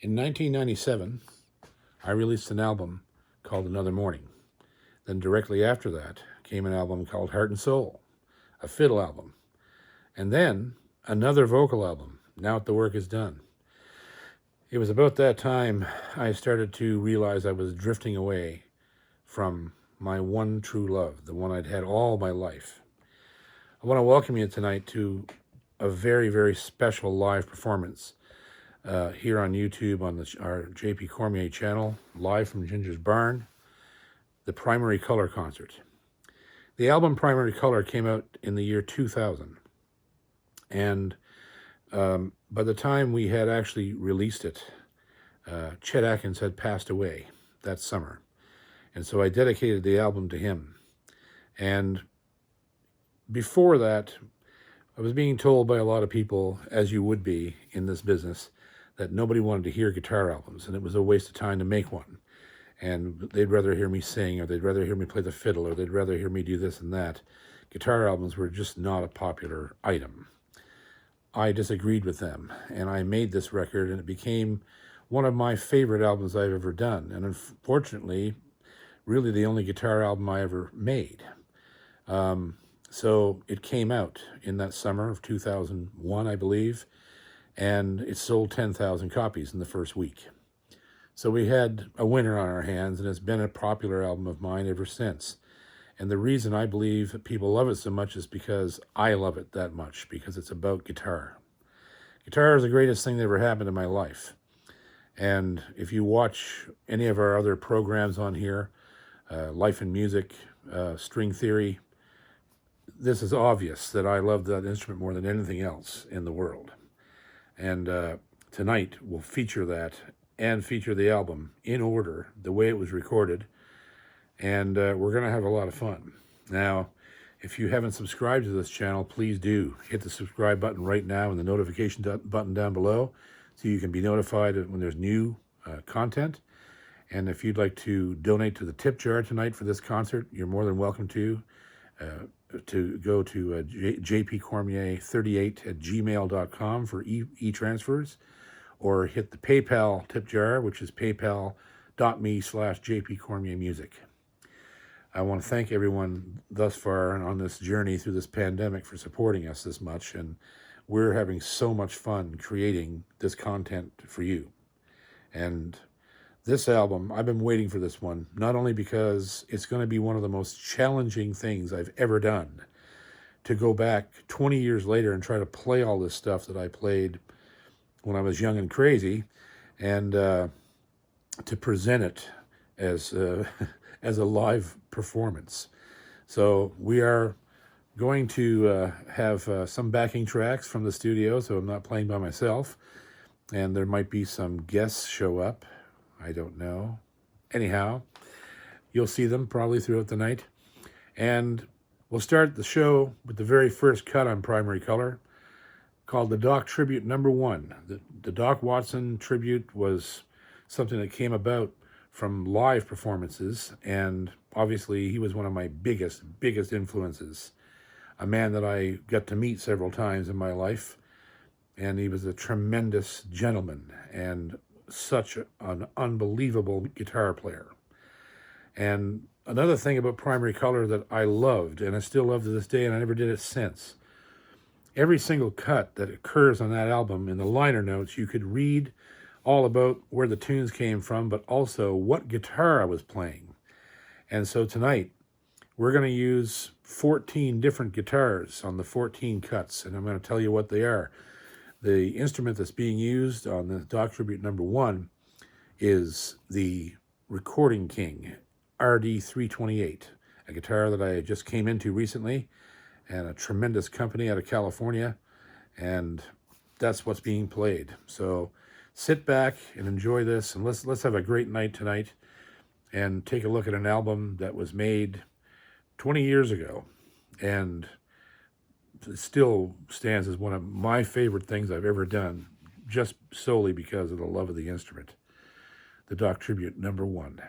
In 1997, I released an album called Another Morning. Then directly after that came an album called Heart and Soul, a fiddle album. And then another vocal album, Now That the Work Is Done. It was about that time I started to realize I was drifting away from my one true love, the one I'd had all my life. I want to welcome you tonight to a very, very special live performance here on YouTube on our JP Cormier channel, live from Ginger's Barn, the Primary Color concert. The album Primary Color came out in the year 2000. And by the time we had actually released it, Chet Atkins had passed away that summer. And so I dedicated the album to him. And before that, I was being told by a lot of people, as you would be in this business, that nobody wanted to hear guitar albums, and it was a waste of time to make one. And they'd rather hear me sing, or they'd rather hear me play the fiddle, or they'd rather hear me do this and that. Guitar albums were just not a popular item. I disagreed with them, and I made this record, and it became one of my favorite albums I've ever done. And unfortunately, really the only guitar album I ever made. So it came out in that summer of 2001, I believe, and it sold 10,000 copies in the first week. So we had a winner on our hands, and it's been a popular album of mine ever since. And the reason I believe that people love it so much is because I love it that much, because it's about guitar. Guitar is the greatest thing that ever happened in my life. And if you watch any of our other programs on here, Life and Music, String Theory, this is obvious that I love that instrument more than anything else in the world. And tonight we'll feature that and feature the album in order, the way it was recorded. And we're going to have a lot of fun. Now, if you haven't subscribed to this channel, please do. Hit the subscribe button right now and the notification button down below so you can be notified when there's new content. And if you'd like to donate to the tip jar tonight for this concert, you're more than welcome to go to jpcormier38@gmail.com for e-transfers, or hit the PayPal tip jar, which is paypal.me/jpcormiermusic. I want to thank everyone thus far on this journey through this pandemic for supporting us this much, and we're having so much fun creating this content for you. And this album, I've been waiting for this one, not only because it's going to be one of the most challenging things I've ever done, to go back 20 years later and try to play all this stuff that I played when I was young and crazy, and to present it as as a live performance. So we are going to have some backing tracks from the studio, so I'm not playing by myself, and there might be some guests show up. I don't know. Anyhow, you'll see them probably throughout the night. And we'll start the show with the very first cut on Primary Color, called the Doc Tribute No. 1. The Doc Watson tribute was something that came about from live performances, and obviously he was one of my biggest influences. A man that I got to meet several times in my life, and he was a tremendous gentleman and such an unbelievable guitar player. And another thing about Primary Color that I loved, and I still love to this day, and I never did it since, every single cut that occurs on that album, in the liner notes, you could read all about where the tunes came from, but also what guitar I was playing. And so tonight, we're going to use 14 different guitars on the 14 cuts, and I'm going to tell you what they are. The instrument that's being used on the Doc Tribute No. 1 is the Recording King RD328, a guitar that I just came into recently, and a tremendous company out of California, and that's what's being played. So sit back and enjoy this, and let's have a great night tonight, and take a look at an album that was made 20 years ago, and it still stands as one of my favorite things I've ever done, just solely because of the love of the instrument. The Doc Tribute No. 1.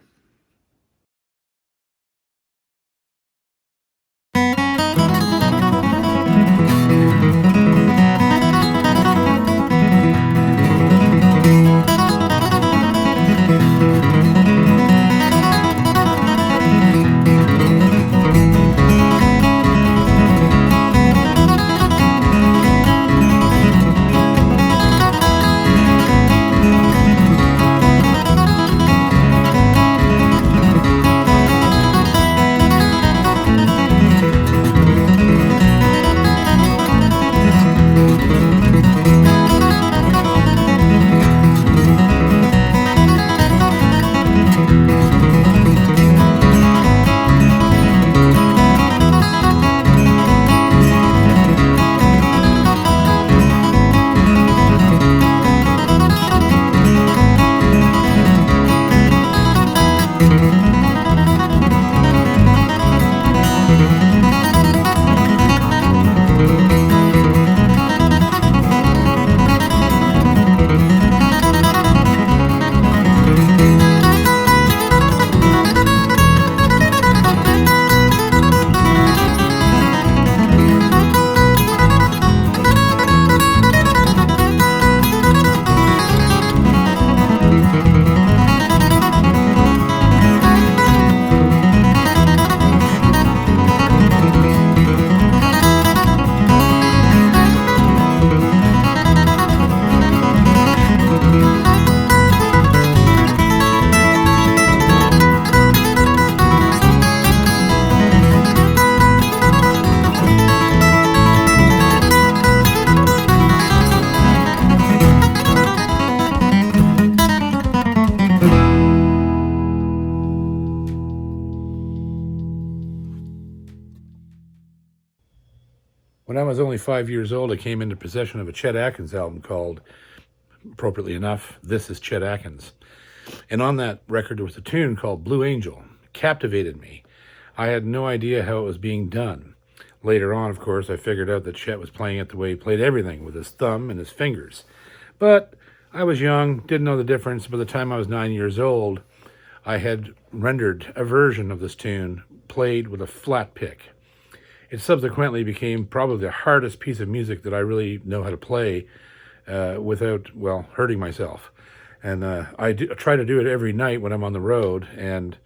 When I was only 5 years old, I came into possession of a Chet Atkins album called, appropriately enough, This is Chet Atkins. And on that record, there was a tune called Blue Angel. It captivated me. I had no idea how it was being done. Later on, of course, I figured out that Chet was playing it the way he played everything, with his thumb and his fingers. But I was young, didn't know the difference. By the time I was 9 years old, I had rendered a version of this tune played with a flat pick. It subsequently became probably the hardest piece of music that I really know how to play without, well, hurting myself. And I try to do it every night when I'm on the road, and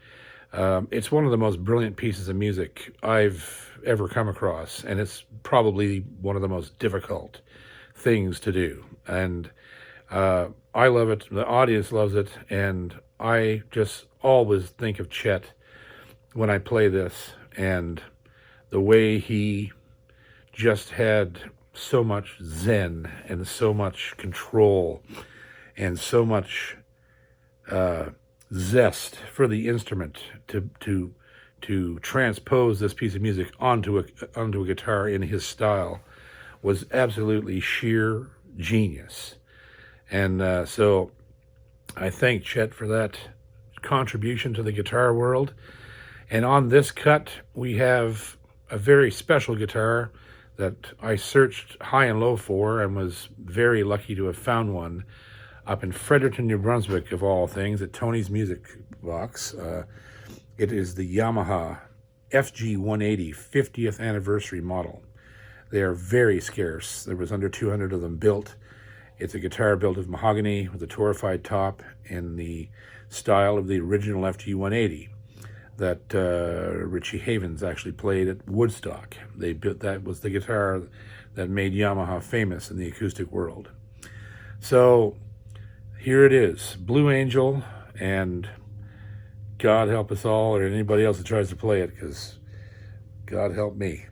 it's one of the most brilliant pieces of music I've ever come across, and it's probably one of the most difficult things to do. And I love it, the audience loves it, and I just always think of Chet when I play this, and the way he just had so much zen and so much control and so much zest for the instrument to transpose this piece of music onto a guitar in his style was absolutely sheer genius. And so I thank Chet for that contribution to the guitar world. And on this cut, we have a very special guitar that I searched high and low for and was very lucky to have found one up in Fredericton, New Brunswick, of all things, at Tony's Music Box. It is the Yamaha FG180 50th anniversary model. They are very scarce. There was under 200 of them built. It's a guitar built of mahogany with a torrefied top in the style of the original FG180 that Richie Havens actually played at Woodstock. They built, that was the guitar that made Yamaha famous in the acoustic world. So here it is, Blue Angel, and God help us all, or anybody else that tries to play it, because God help me.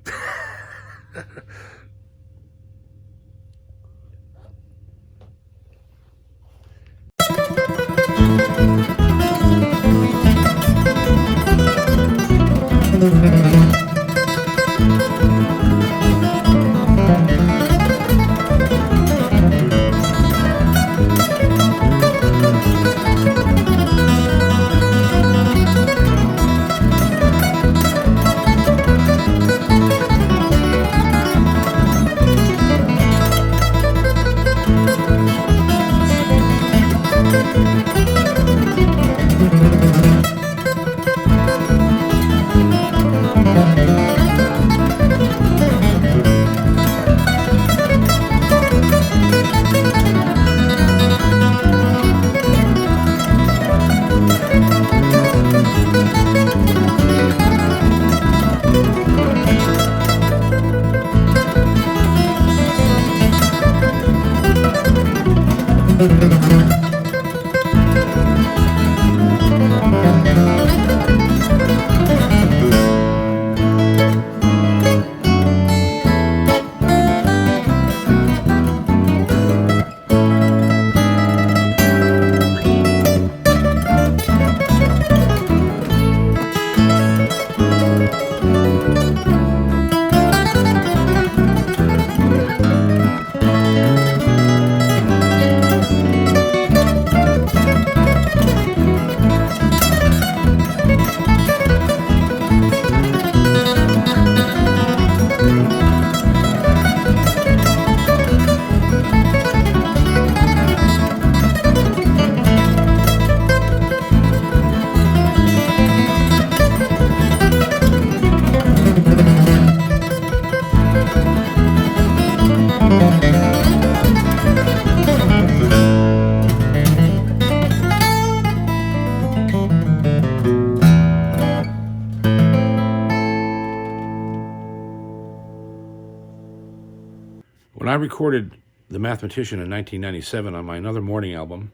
When I recorded The Mathematician in 1997 on my Another Morning album,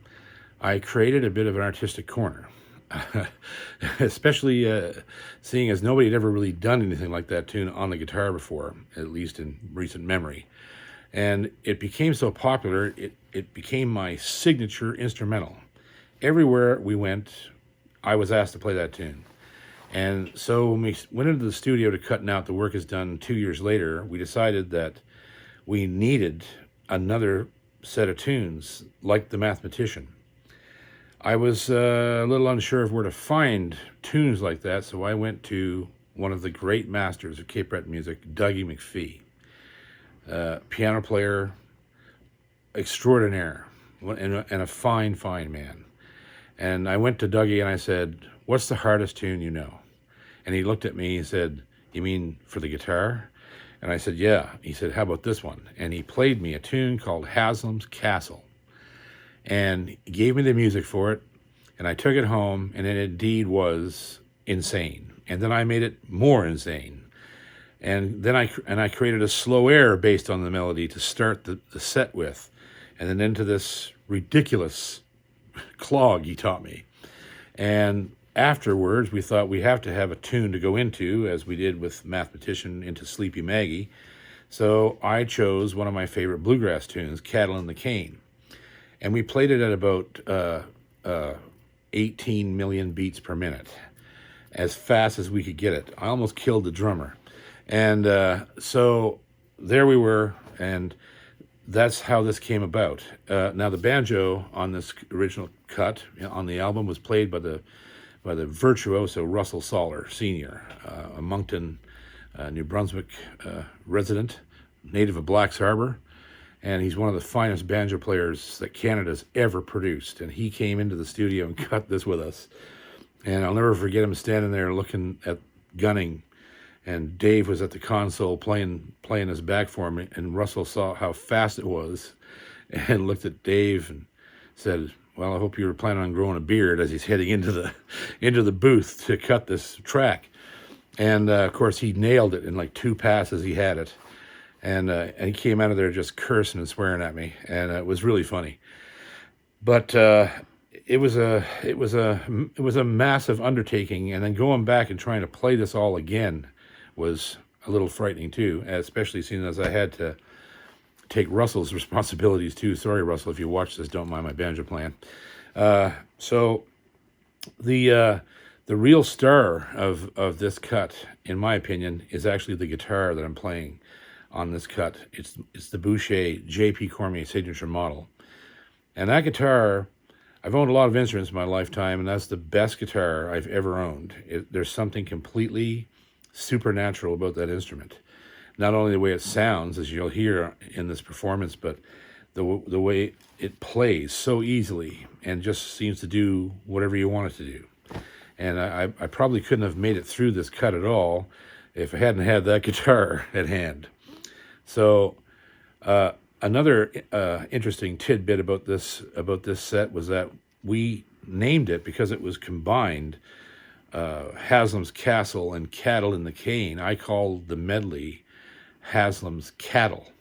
I created a bit of an artistic corner, especially seeing as nobody had ever really done anything like that tune on the guitar before, at least in recent memory. And it became so popular, it became my signature instrumental. Everywhere we went, I was asked to play that tune. And so when we went into the studio to cut Now the Work Is Done 2 years later, we decided that we needed another set of tunes like The Mathematician. I was a little unsure of where to find tunes like that, so I went to one of the great masters of Cape Breton music, Dougie McPhee, piano player extraordinaire, and a fine, fine man. And I went to Dougie and I said, "What's the hardest tune you know?" And he looked at me and said, "You mean for the guitar?" And I said, "Yeah." He said, "How about this one?" And he played me a tune called Haslam's Castle. And he gave me the music for it, and I took it home, and it indeed was insane. And then I made it more insane. And then I created a slow air based on the melody to start the set with, and then into this ridiculous clog he taught me. And afterwards, we thought we have to have a tune to go into, as we did with Mathematician into Sleepy Maggie. So I chose one of my favorite bluegrass tunes, Cattle in the Cane. And we played it at about 18 million beats per minute, as fast as we could get it. I almost killed the drummer. And so there we were, and that's how this came about. Now the banjo on this original cut on the album was played by the virtuoso Russell Soller Sr., a Moncton, New Brunswick resident, native of Blacks Harbor. And he's one of the finest banjo players that Canada's ever produced. And he came into the studio and cut this with us. And I'll never forget him standing there looking at gunning. And Dave was at the console playing his back for him. And Russell saw how fast it was and looked at Dave and said, "Well, I hope you were planning on growing a beard," as he's heading into the booth to cut this track. And of course, he nailed it in like 2 passes. He had it. And he came out of there just cursing and swearing at me, and it was really funny. But it was a massive undertaking, and then going back and trying to play this all again was a little frightening too, especially seeing as I had to take Russell's responsibilities too. Sorry, Russell, if you watch this, don't mind my banjo playing. So the real star of this cut, in my opinion, is actually the guitar that I'm playing on this cut. It's the Boucher JP Cormier signature model. And that guitar, I've owned a lot of instruments in my lifetime, and that's the best guitar I've ever owned. There's something completely supernatural about that instrument. Not only the way it sounds, as you'll hear in this performance, but the way it plays so easily and just seems to do whatever you want it to do. And I probably couldn't have made it through this cut at all if I hadn't had that guitar at hand. So another interesting tidbit about this set was that we named it because it was combined Haslam's Castle and Cattle in the Cane. I called the medley Haslam's Cattle.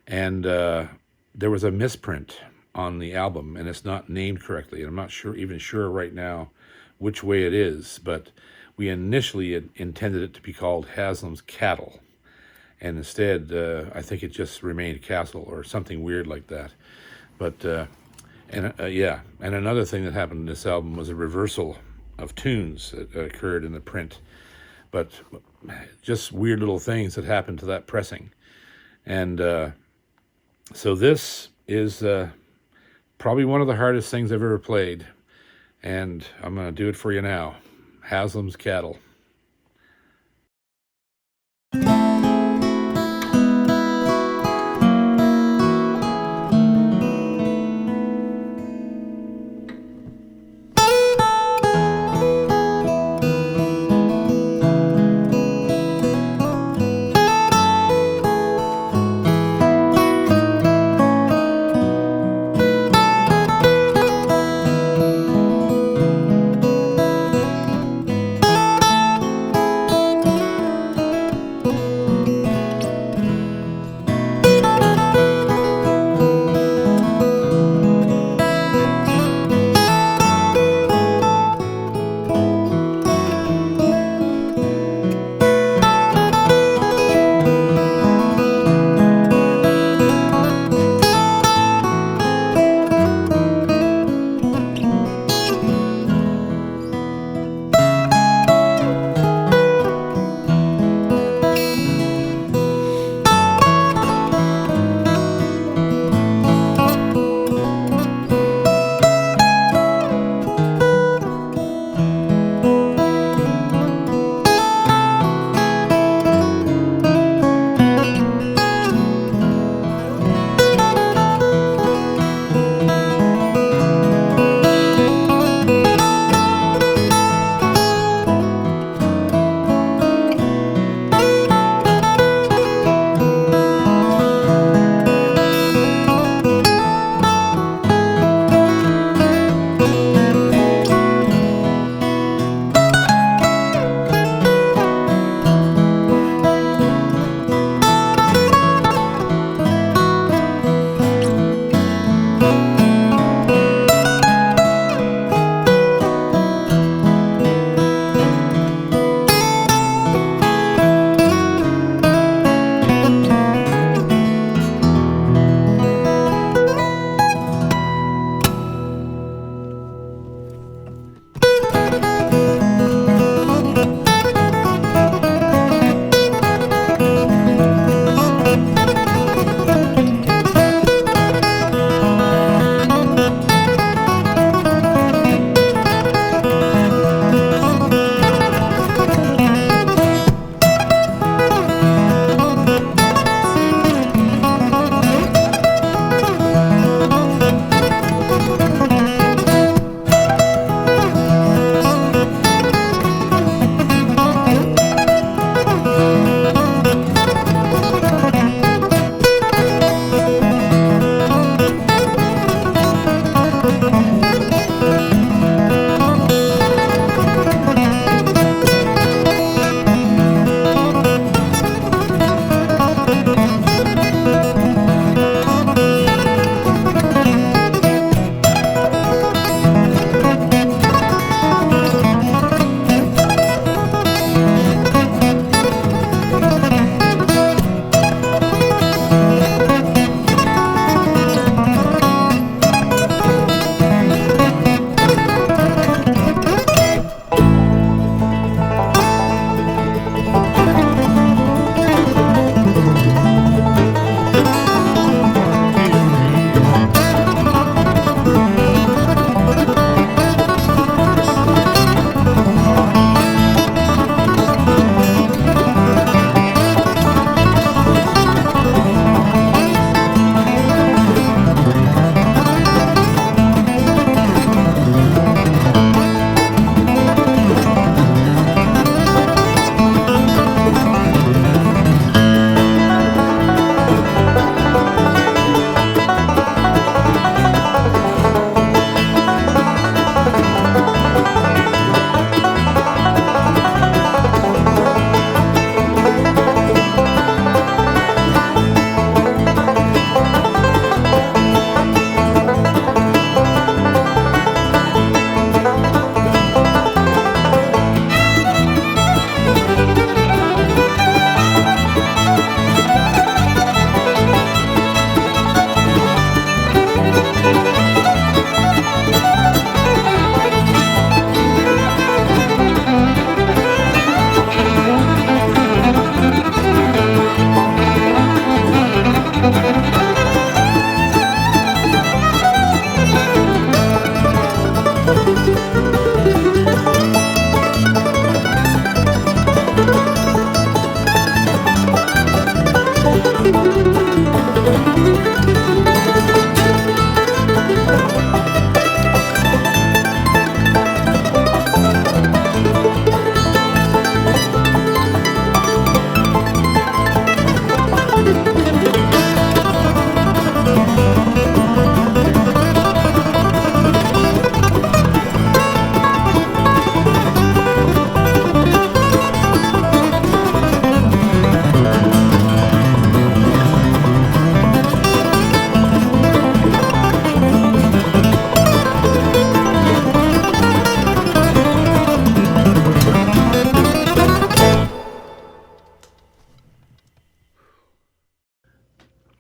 And there was a misprint on the album, and it's not named correctly. And I'm not even sure right now which way it is, but we initially intended it to be called Haslam's Cattle. And instead, I think it just remained Castle or something weird like that. But, yeah. And another thing that happened in this album was a reversal of tunes that occurred in the print. But just weird little things that happened to that pressing. And so this is probably one of the hardest things I've ever played. And I'm going to do it for you now. Haslam's Cattle.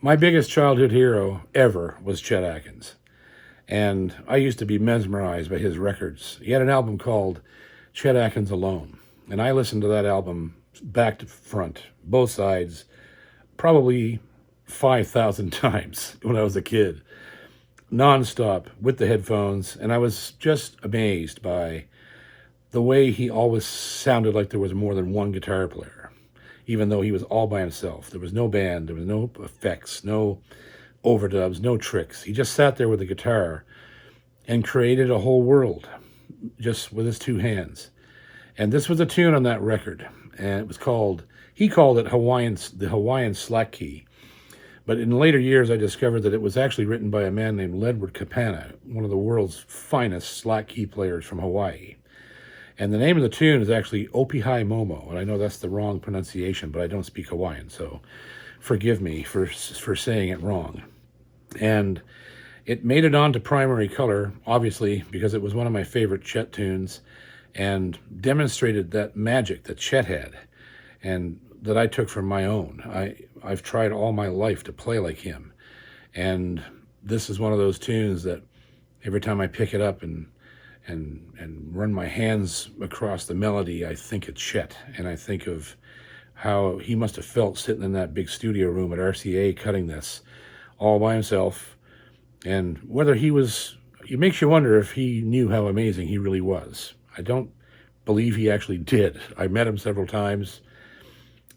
My biggest childhood hero ever was Chet Atkins. And I used to be mesmerized by his records. He had an album called Chet Atkins Alone. And I listened to that album back to front, both sides, probably 5,000 times when I was a kid, nonstop with the headphones. And I was just amazed by the way he always sounded like there was more than one guitar player, even though he was all by himself. There was no band, there was no effects, no overdubs, no tricks. He just sat there with a guitar and created a whole world just with his two hands. And this was a tune on that record, and it was called, he called it the Hawaiian Slack Key. But in later years, I discovered that it was actually written by a man named Ledward Kapana, one of the world's finest slack key players from Hawaii. And the name of the tune is actually Opihai Momo, and I know that's the wrong pronunciation, but I don't speak Hawaiian, so forgive me for saying it wrong. And it made it on to Primary Color, obviously, because it was one of my favorite Chet tunes, and demonstrated that magic that Chet had, and that I took from my own. I've tried all my life to play like him, and this is one of those tunes that every time I pick it up and run my hands across the melody, I think of Chet, and I think of how he must have felt sitting in that big studio room at RCA cutting this all by himself, and whether he was, it makes you wonder if he knew how amazing he really was. I don't believe he actually did. I met him several times,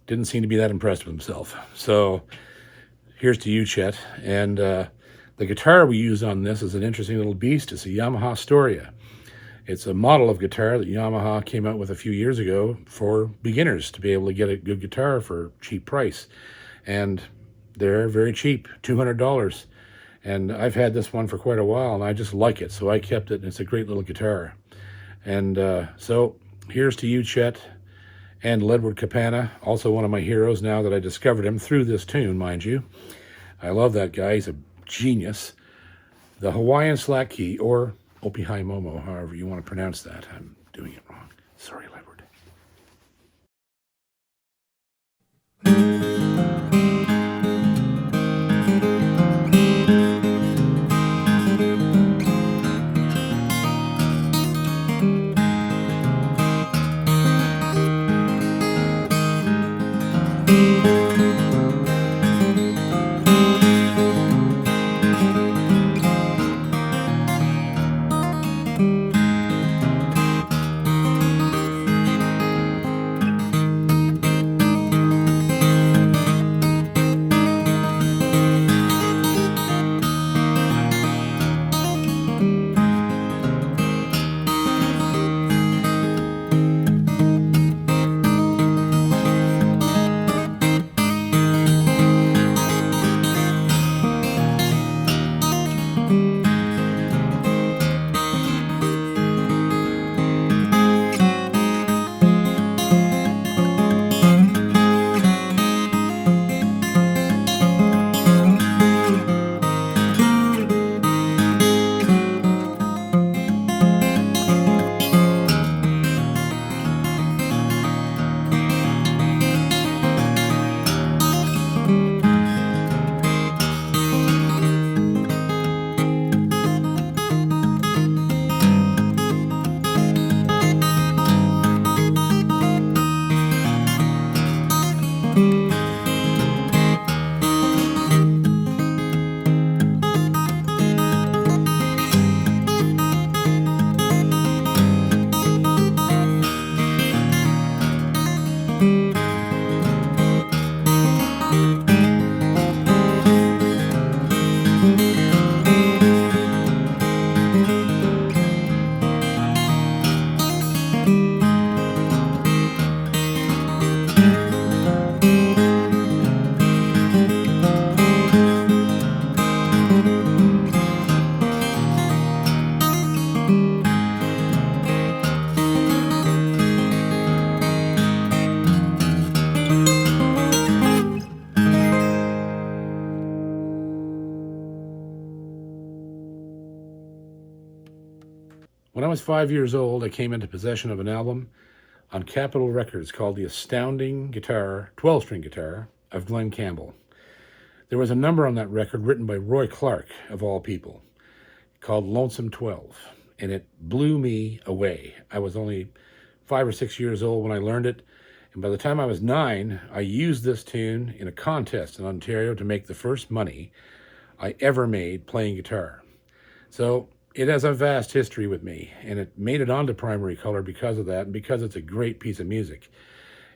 didn't seem to be that impressed with himself. So here's to you, Chet. And the guitar we use on this is an interesting little beast. It's a Yamaha Storia. It's a model of guitar that Yamaha came out with a few years ago for beginners to be able to get a good guitar for a cheap price. And they're very cheap, $200. And I've had this one for quite a while, and I just like it, so I kept it, and it's a great little guitar. And so here's to you, Chet, and Ledward Kapana, also one of my heroes now that I discovered him through this tune, mind you. I love that guy. He's a genius. The Hawaiian Slack Key, or Opihai Momo, however you want to pronounce that. I'm doing it wrong. Sorry, Ledward. When I was 5 years old, I came into possession of an album on Capitol Records called The Astounding Guitar, 12-string guitar, of Glenn Campbell. There was a number on that record written by Roy Clark, of all people, called Lonesome 12, and it blew me away. I was only 5 or 6 years old when I learned it, and by the time I was 9, I used this tune in a contest in Ontario to make the first money I ever made playing guitar. So it has a vast history with me, and it made it onto Primary Color because of that, and because it's a great piece of music.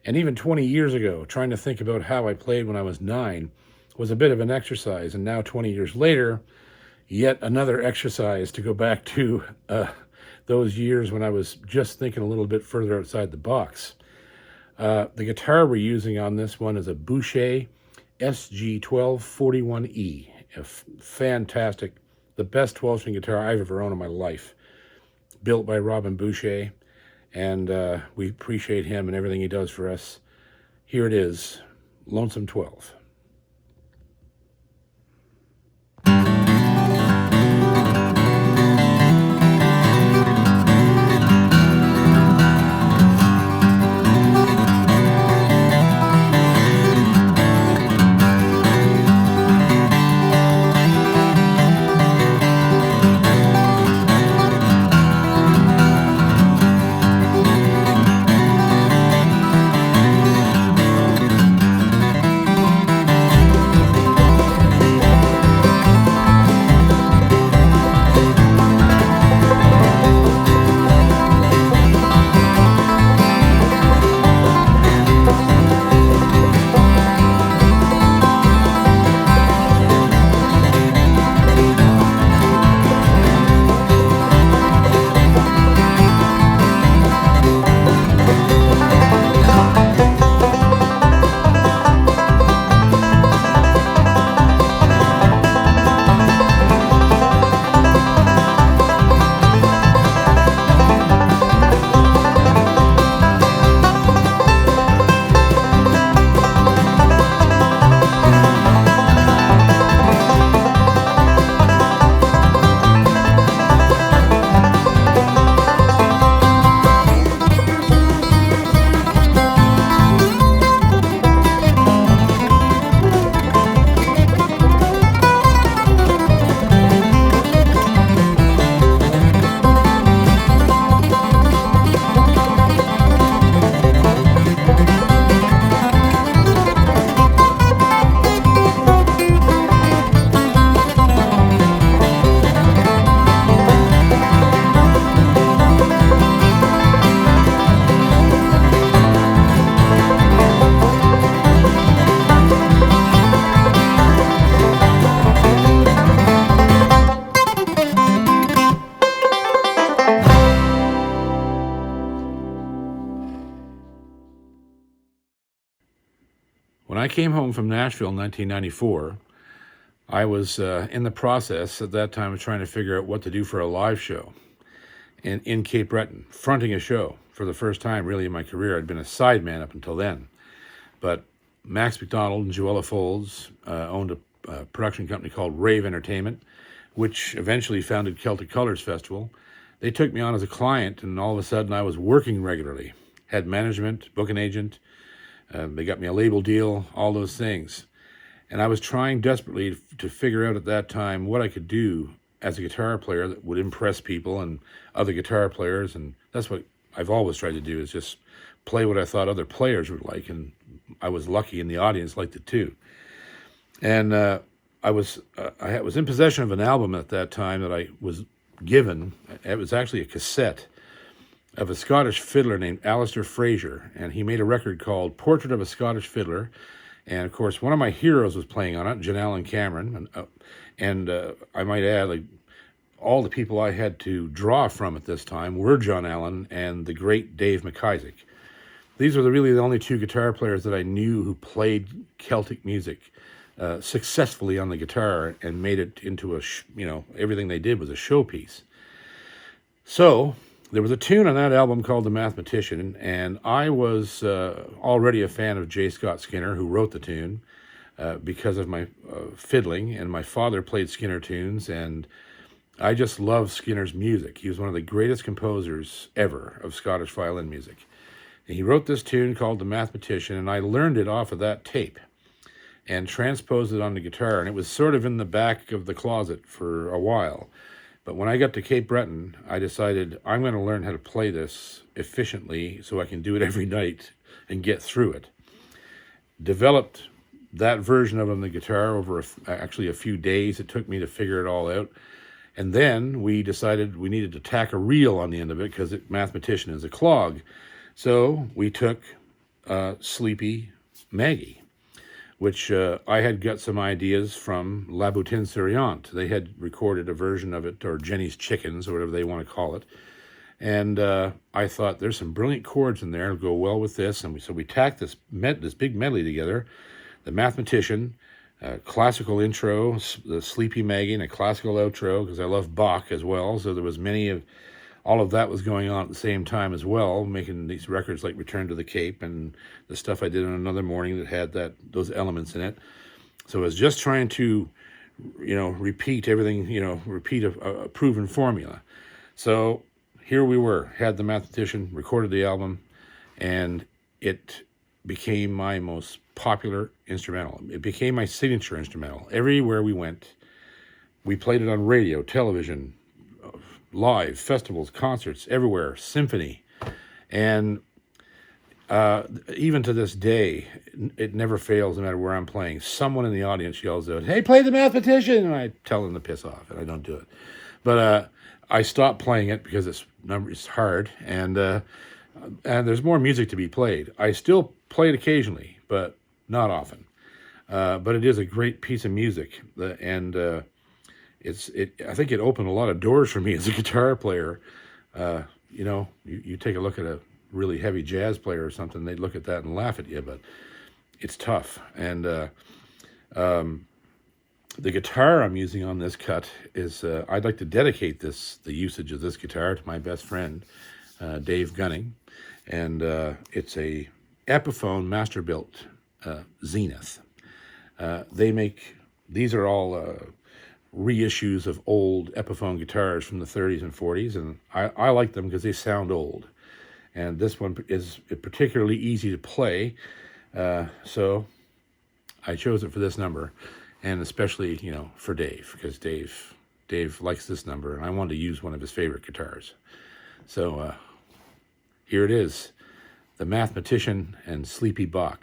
And even 20 years ago, trying to think about how I played when I was 9 was a bit of an exercise, and now 20 years later, yet another exercise to go back to those years when I was just thinking a little bit further outside the box. The guitar we're using on this one is a Boucher SG1241E, a fantastic, the best 12-string guitar I've ever owned in my life, built by Robin Boucher, and we appreciate him and everything he does for us. Here it is, Lonesome 12. When I came home from Nashville in 1994, I was in the process at that time of trying to figure out what to do for a live show in Cape Breton, fronting a show for the first time really in my career. I'd been a sideman up until then. But Max McDonald and Joella Folds owned a production company called Rave Entertainment, which eventually founded Celtic Colors Festival. They took me on as a client, and all of a sudden I was working regularly. Had management, booking agent, they got me a label deal, all those things. And I was trying desperately to figure out at that time what I could do as a guitar player that would impress people and other guitar players. And that's what I've always tried to do, is just play what I thought other players would like. And I was lucky, and the audience liked it too. And I was in possession of an album at that time that I was given. It was actually a cassette of a Scottish fiddler named Alistair Fraser, and he made a record called Portrait of a Scottish Fiddler. And of course, one of my heroes was playing on it, Janelle Cameron, and I might add, like, all the people I had to draw from at this time were John Allen and the great Dave McIsaac. These were really the only two guitar players that I knew who played Celtic music successfully on the guitar and made it into everything they did was a showpiece. So there was a tune on that album called The Mathematician, and I was already a fan of J. Scott Skinner, who wrote the tune, because of my fiddling, and my father played Skinner tunes, and I just love Skinner's music. He was one of the greatest composers ever of Scottish violin music. And he wrote this tune called The Mathematician, and I learned it off of that tape. and transposed it on the guitar. And it was sort of in the back of the closet for a while. But when I got to Cape Breton, I decided I'm going to learn how to play this efficiently so I can do it every night and get through it. Developed that version of it on the guitar over actually a few days. It took me to figure it all out. And then we decided we needed to tack a reel on the end of it because Mathematician is a clog. So we took Sleepy Maggie, which I had got some ideas from La Boutine Souriante. They had recorded a version of it, or Jenny's Chickens, or whatever they want to call it. And I thought, there's some brilliant chords in there. It'll go well with this. And so we tacked this big medley together. The Mathematician, classical intro, the Sleepy Maggie, and a classical outro, because I love Bach as well. So there was all of that was going on at the same time as well, making these records like Return to the Cape and the stuff I did on Another Morning that had those elements in it. So I was just trying to, repeat everything, repeat a proven formula. So here we were, had the Mathematician, recorded the album, and it became my most popular instrumental. It became my signature instrumental. Everywhere we went, we played it on radio, television, live, festivals, concerts, everywhere, symphony. And even to this day, it never fails, no matter where I'm playing. Someone in the audience yells out, "Hey, play the Mathematician!" And I tell them to piss off, and I don't do it. But I stopped playing it because it's hard, and there's more music to be played. I still play it occasionally, but not often. But it is a great piece of music, and I think it opened a lot of doors for me as a guitar player. You take a look at a really heavy jazz player or something, they'd look at that and laugh at you, but it's tough. And the guitar I'm using on this cut is, I'd like to dedicate the usage of this guitar to my best friend, Dave Gunning. And it's a Epiphone master-built Zenith. These are all reissues of old Epiphone guitars from the 30s and 40s, and I like them because they sound old. And this one is particularly easy to play, so I chose it for this number, and especially, for Dave, because Dave likes this number, and I wanted to use one of his favorite guitars. So here it is, the Mathematician and Sleepy Bach.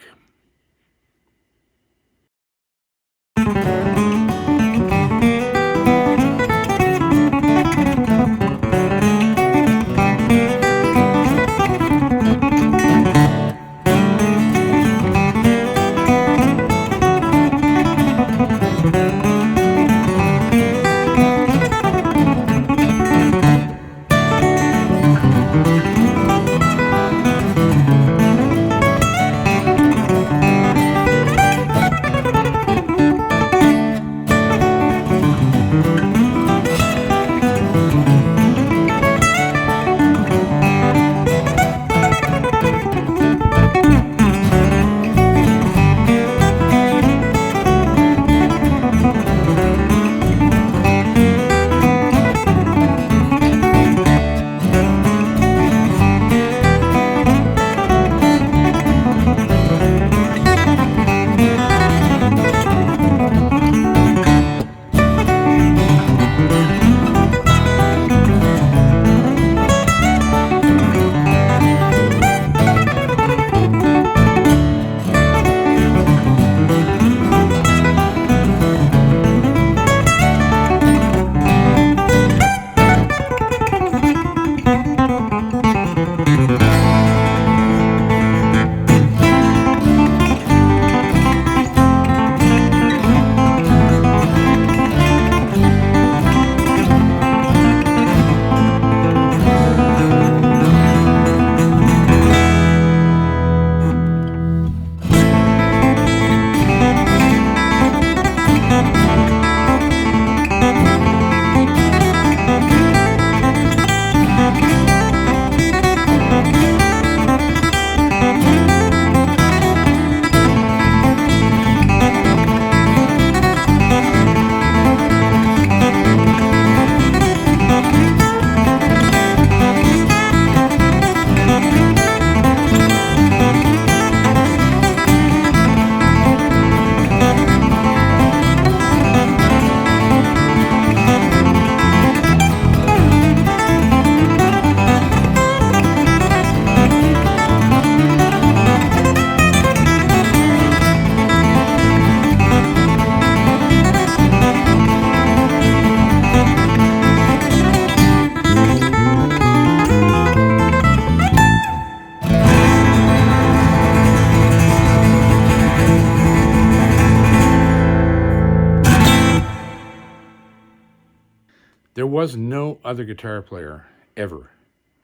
There was no other guitar player ever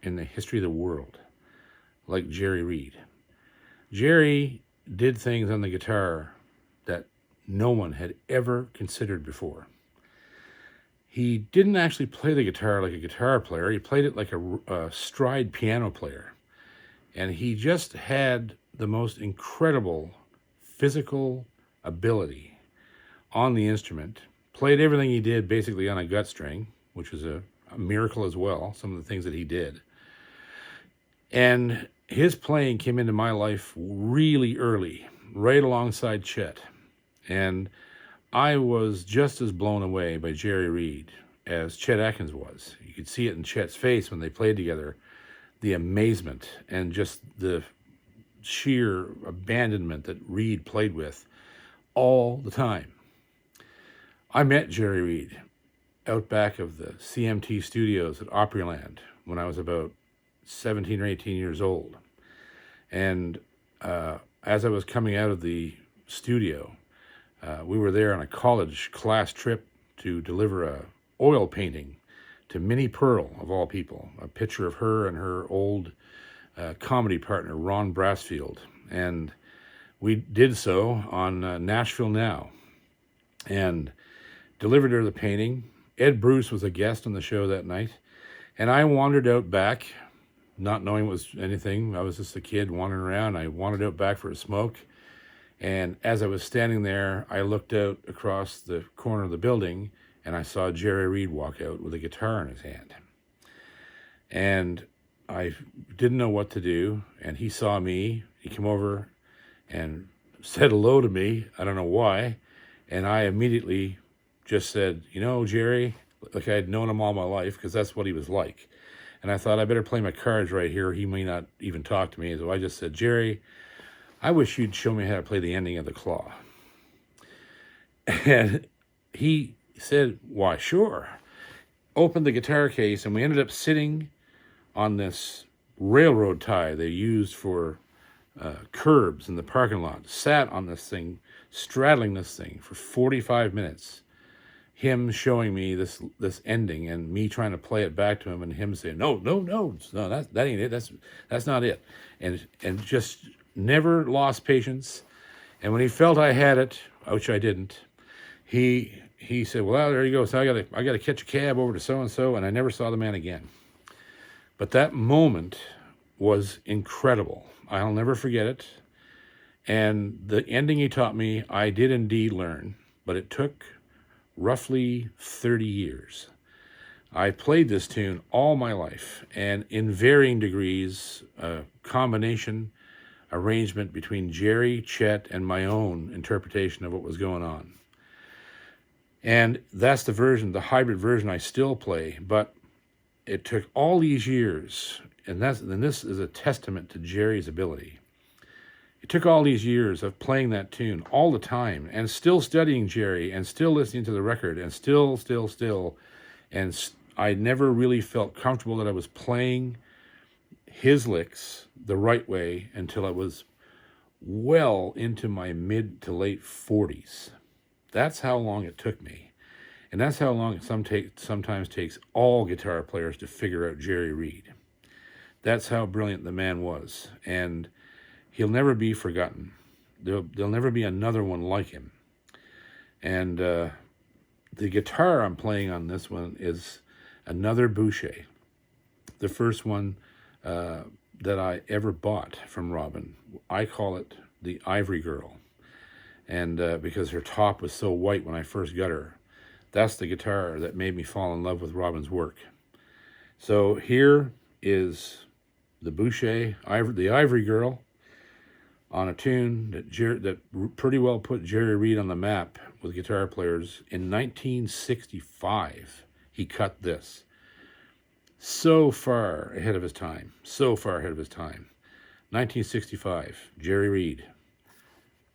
in the history of the world like Jerry Reed. Jerry did things on the guitar that no one had ever considered before. He didn't actually play the guitar like a guitar player. He played it like a stride piano player. And he just had the most incredible physical ability on the instrument. Played everything he did basically on a gut string, which was a miracle as well, some of the things that he did. And his playing came into my life really early, right alongside Chet. And I was just as blown away by Jerry Reed as Chet Atkins was. You could see it in Chet's face when they played together, the amazement and just the sheer abandonment that Reed played with all the time. I met Jerry Reed out back of the CMT studios at Opryland when I was about 17 or 18 years old. And as I was coming out of the studio, we were there on a college class trip to deliver a oil painting to Minnie Pearl, of all people, a picture of her and her old comedy partner, Ron Brassfield. And we did so on Nashville Now and delivered her the painting. Ed Bruce was a guest on the show that night. And I wandered out back, not knowing it was anything. I was just a kid wandering around. I wandered out back for a smoke. And as I was standing there, I looked out across the corner of the building and I saw Jerry Reed walk out with a guitar in his hand. And I didn't know what to do. And he saw me. He came over and said hello to me. I don't know why. And I immediately just said, you know, Jerry, like I had known him all my life, because that's what he was like. And I thought I better play my cards right here. He may not even talk to me. So I just said, Jerry, I wish you'd show me how to play the ending of the claw. And he said, why, sure. Opened the guitar case, and we ended up sitting on this railroad tie they used for curbs in the parking lot. Sat on this thing, straddling this thing for 45 minutes. Him showing me this ending and me trying to play it back to him, and him saying, no, that ain't it. That's not it. And just never lost patience. And when he felt I had it, which I didn't, he said, well, there you go. So I gotta catch a cab over to so-and-so, and I never saw the man again. But that moment was incredible. I'll never forget it. And the ending he taught me, I did indeed learn, but it took roughly 30 years. I played this tune all my life, and in varying degrees, a combination arrangement between Jerry, Chet, and my own interpretation of what was going on. And that's the version, the hybrid version I still play, but it took all these years, and this is a testament to Jerry's ability. It took all these years of playing that tune all the time and still studying Jerry and still listening to the record and still. And I never really felt comfortable that I was playing his licks the right way until I was well into my mid to late 40s. That's how long it took me. And that's how long it sometimes takes all guitar players to figure out Jerry Reed. That's how brilliant the man was. And he'll never be forgotten. There'll never be another one like him. And the guitar I'm playing on this one is another Boucher. The first one that I ever bought from Robin. I call it the Ivory Girl. And because her top was so white when I first got her. That's the guitar that made me fall in love with Robin's work. So here is the Boucher, the Ivory Girl, on a tune that pretty well put Jerry Reed on the map with guitar players. In 1965, he cut this. So far ahead of his time. 1965, Jerry Reed,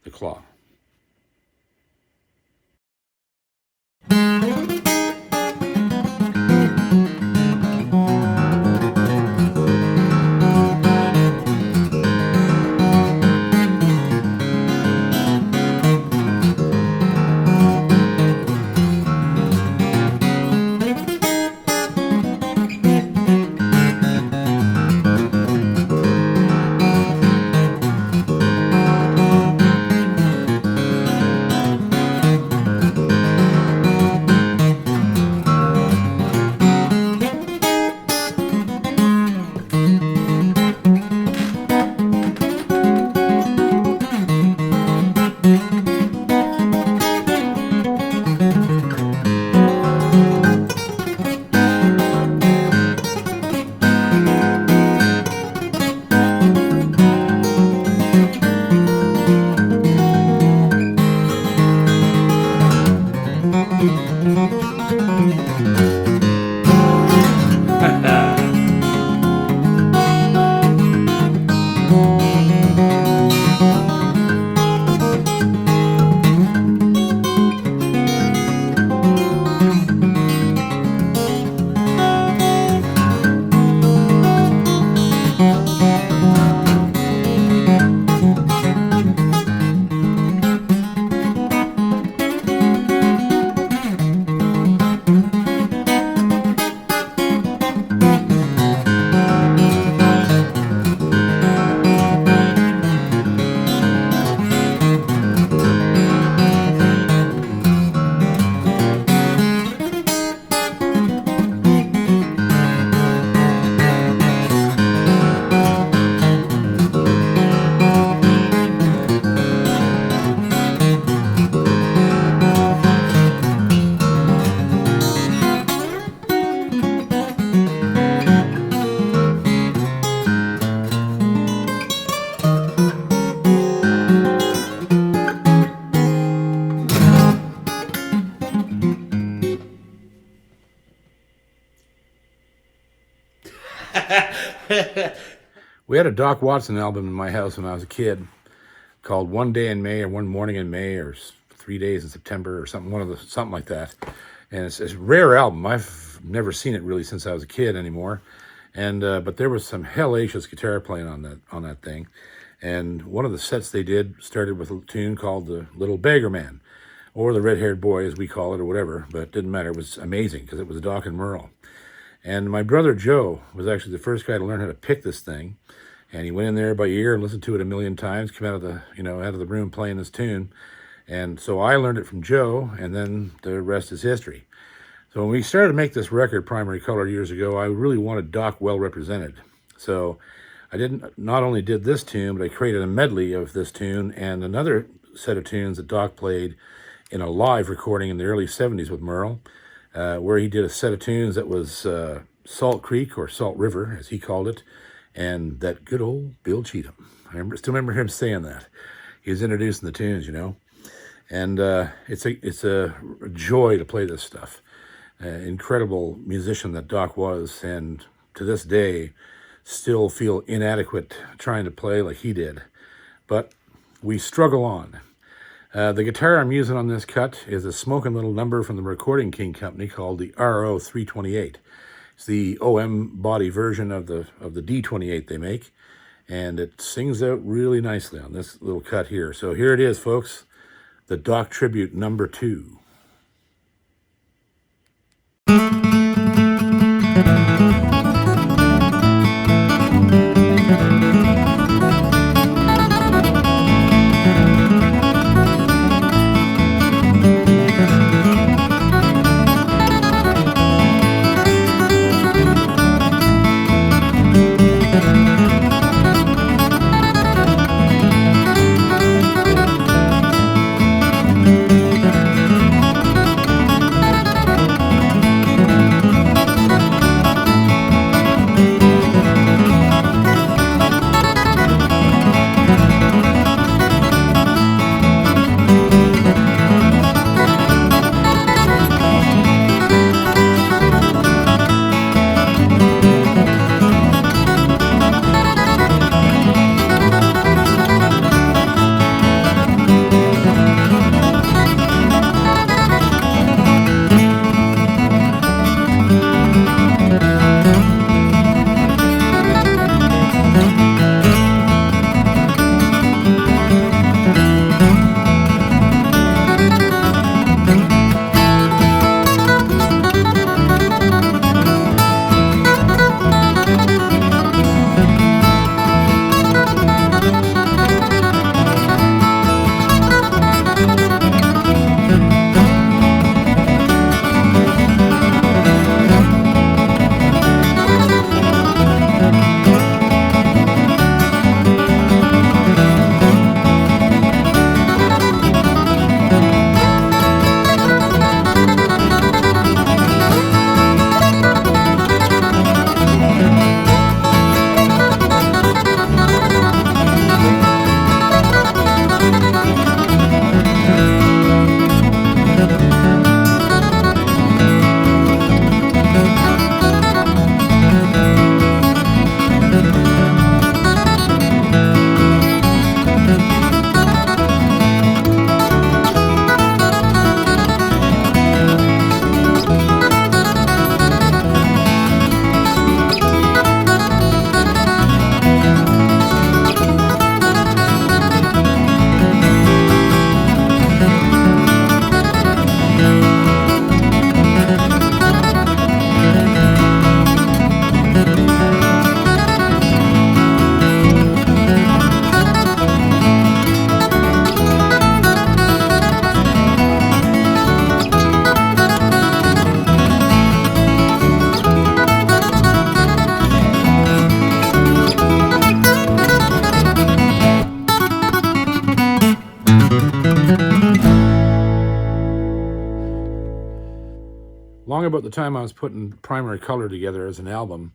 The Claw. We had a Doc Watson album in my house when I was a kid called One Day in May or One Morning in May or 3 Days in September or something like that. And it's a rare album. I've never seen it really since I was a kid anymore. And but there was some hellacious guitar playing on that thing. And one of the sets they did started with a tune called The Little Beggar Man, or The Red-Haired Boy as we call it, or whatever. But it didn't matter. It was amazing because it was Doc and Merle. And my brother Joe was actually the first guy to learn how to pick this thing. And he went in there by ear and listened to it a million times, came out of the room playing this tune. And so I learned it from Joe, and then the rest is history. So when we started to make this record, Primary Color, years ago, I really wanted Doc well represented. So I not only did this tune, but I created a medley of this tune and another set of tunes that Doc played in a live recording in the early 70s with Merle, where he did a set of tunes that was Salt Creek, or Salt River, as he called it, and that good old Bill Cheatham. I still remember him saying that. He was introducing the tunes, and it's a joy to play this stuff. Incredible musician that Doc was, and to this day, still feel inadequate trying to play like he did. But we struggle on. The guitar I'm using on this cut is a smoking little number from the Recording King Company called the RO 328. It's the OM body version of the D28 they make, and it sings out really nicely on this little cut here. So here it is, folks, the Doc Tribute number 2. Long about the time I was putting Primary Color together as an album,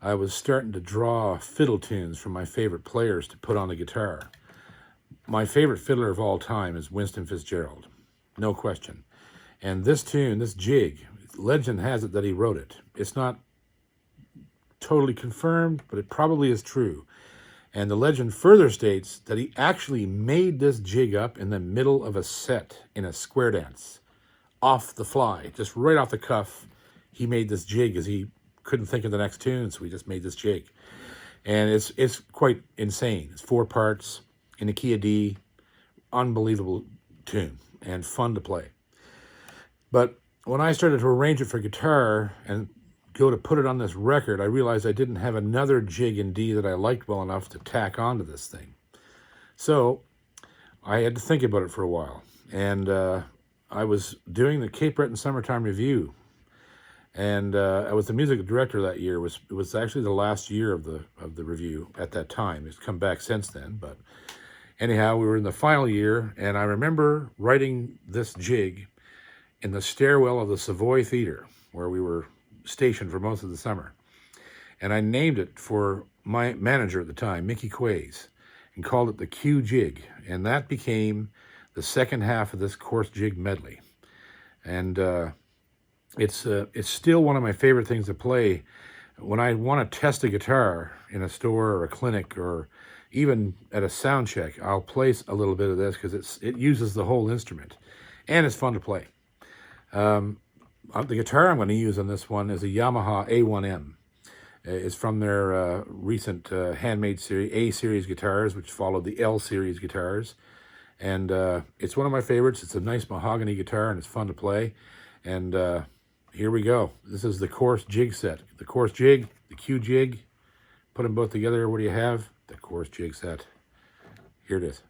I was starting to draw fiddle tunes from my favorite players to put on the guitar. My favorite fiddler of all time is Winston Fitzgerald, no question. And this tune, this jig, legend has it that he wrote it. It's not totally confirmed, but it probably is true. And the legend further states that he actually made this jig up in the middle of a set in a square dance, off the fly, just right off the cuff. He made this jig as he couldn't think of the next tune, so he just made this jig. And it's quite insane. It's 4 parts in the key of D, unbelievable tune and fun to play. But when I started to arrange it for guitar and go to put it on this record, I realized I didn't have another jig in D that I liked well enough to tack onto this thing. So I had to think about it for a while. And I was doing the Cape Breton Summertime Review. And I was the music director that year. It was actually the last year of the review at that time. It's come back since then, but anyhow, we were in the final year, and I remember writing this jig in the stairwell of the Savoy Theatre, where we were stationed for most of the summer. And I named it for my manager at the time, Mickey Quays, and called it the Q Jig. And that became the second half of this coarse jig medley. And it's still one of my favorite things to play. When I want to test a guitar in a store or a clinic or even at a sound check, I'll place a little bit of this because it uses the whole instrument, and it's fun to play. The guitar I'm going to use on this one is a Yamaha A1M. It's from their recent handmade series, A series guitars, which followed the L series guitars. And it's one of my favorites. It's a nice mahogany guitar, and it's fun to play. And here we go. This is the coarse jig set. The coarse jig, the Q jig. Put them both together. What do you have? The coarse jig set. Here it is.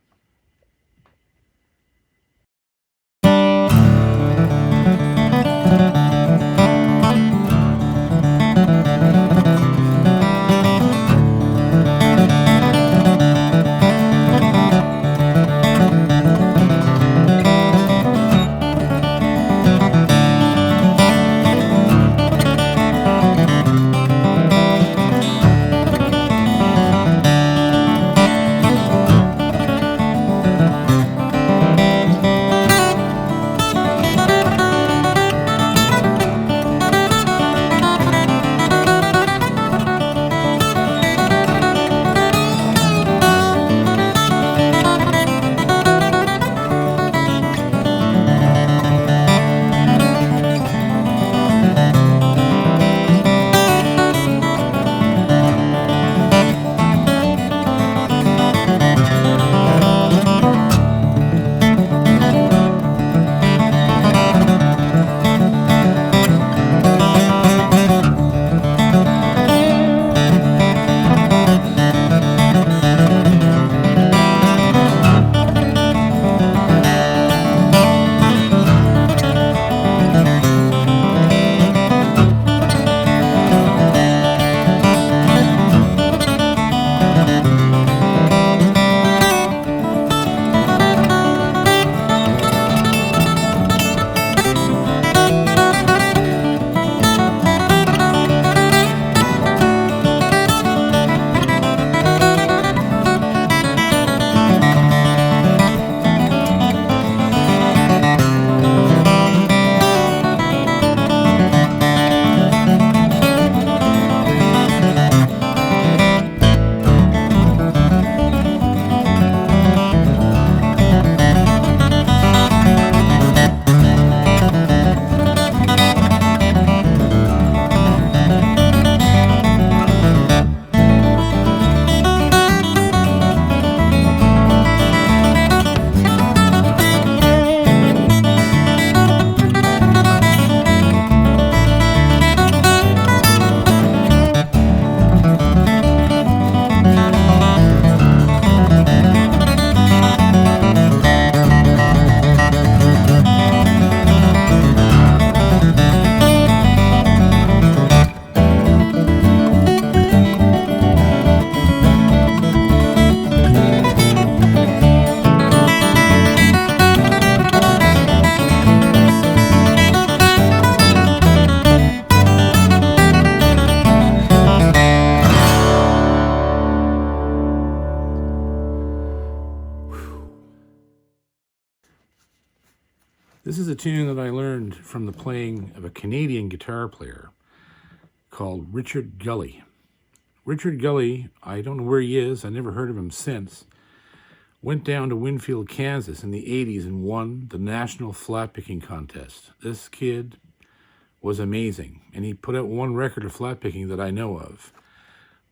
This is a tune that I learned from the playing of a Canadian guitar player called Richard Gully. Richard Gully, I don't know where he is, I never heard of him since, went down to Winfield, Kansas in the 80s and won the National Flat Picking Contest. This kid was amazing, and he put out one record of flat picking that I know of,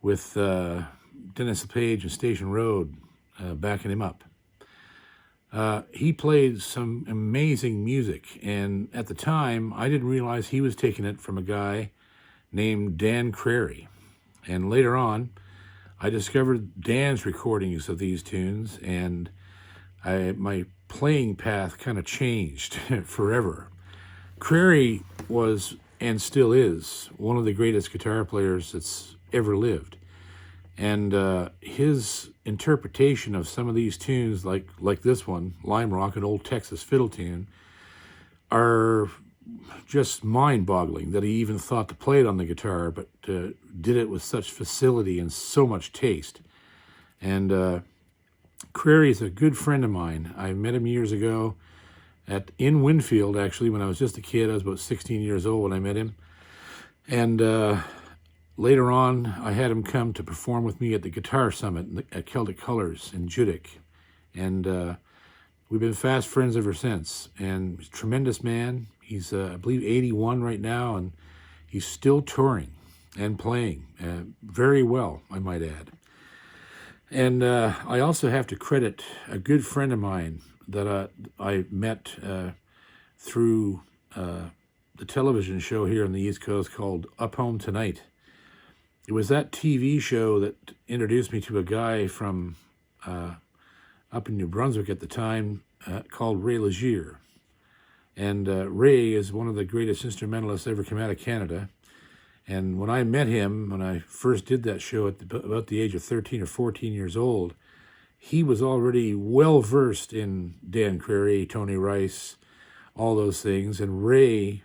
with Dennis Page and Station Road backing him up. He played some amazing music, and at the time, I didn't realize he was taking it from a guy named Dan Crary. And later on, I discovered Dan's recordings of these tunes, and my playing path kind of changed forever. Crary was, and still is, one of the greatest guitar players that's ever lived. And his interpretation of some of these tunes, like this one, Lime Rock, an old Texas fiddle tune, are just mind-boggling that he even thought to play it on the guitar, but did it with such facility and so much taste. And Crary is a good friend of mine. I met him years ago in Winfield, actually, when I was just a kid. I was about 16 years old when I met him. And later on, I had him come to perform with me at the Guitar Summit at Celtic Colors in Judic. And we've been fast friends ever since. And he's a tremendous man. He's, I believe, 81 right now, and he's still touring and playing very well, I might add. And I also have to credit a good friend of mine that I met through the television show here on the East Coast called Up Home Tonight. It was that TV show that introduced me to a guy from up in New Brunswick at the time called Ray Legier. And Ray is one of the greatest instrumentalists ever come out of Canada. And when I met him, when I first did that show at about the age of 13 or 14 years old, he was already well-versed in Dan Crary, Tony Rice, all those things. And Ray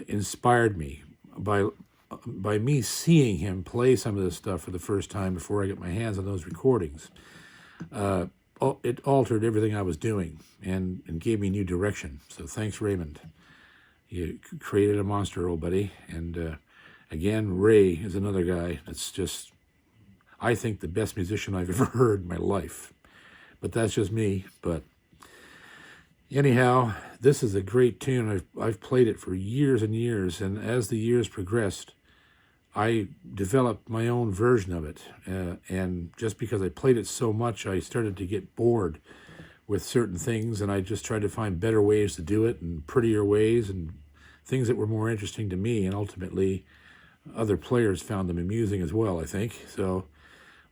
inspired me by me seeing him play some of this stuff for the first time before I got my hands on those recordings. It altered everything I was doing and gave me new direction. So thanks, Raymond. You created a monster, old buddy. And again, Ray is another guy that's just, I think, the best musician I've ever heard in my life. But that's just me. But anyhow, this is a great tune. I've played it for years and years. And as the years progressed, I developed my own version of it, and just because I played it so much, I started to get bored with certain things, and I just tried to find better ways to do it, and prettier ways, and things that were more interesting to me, and ultimately other players found them amusing as well, I think. So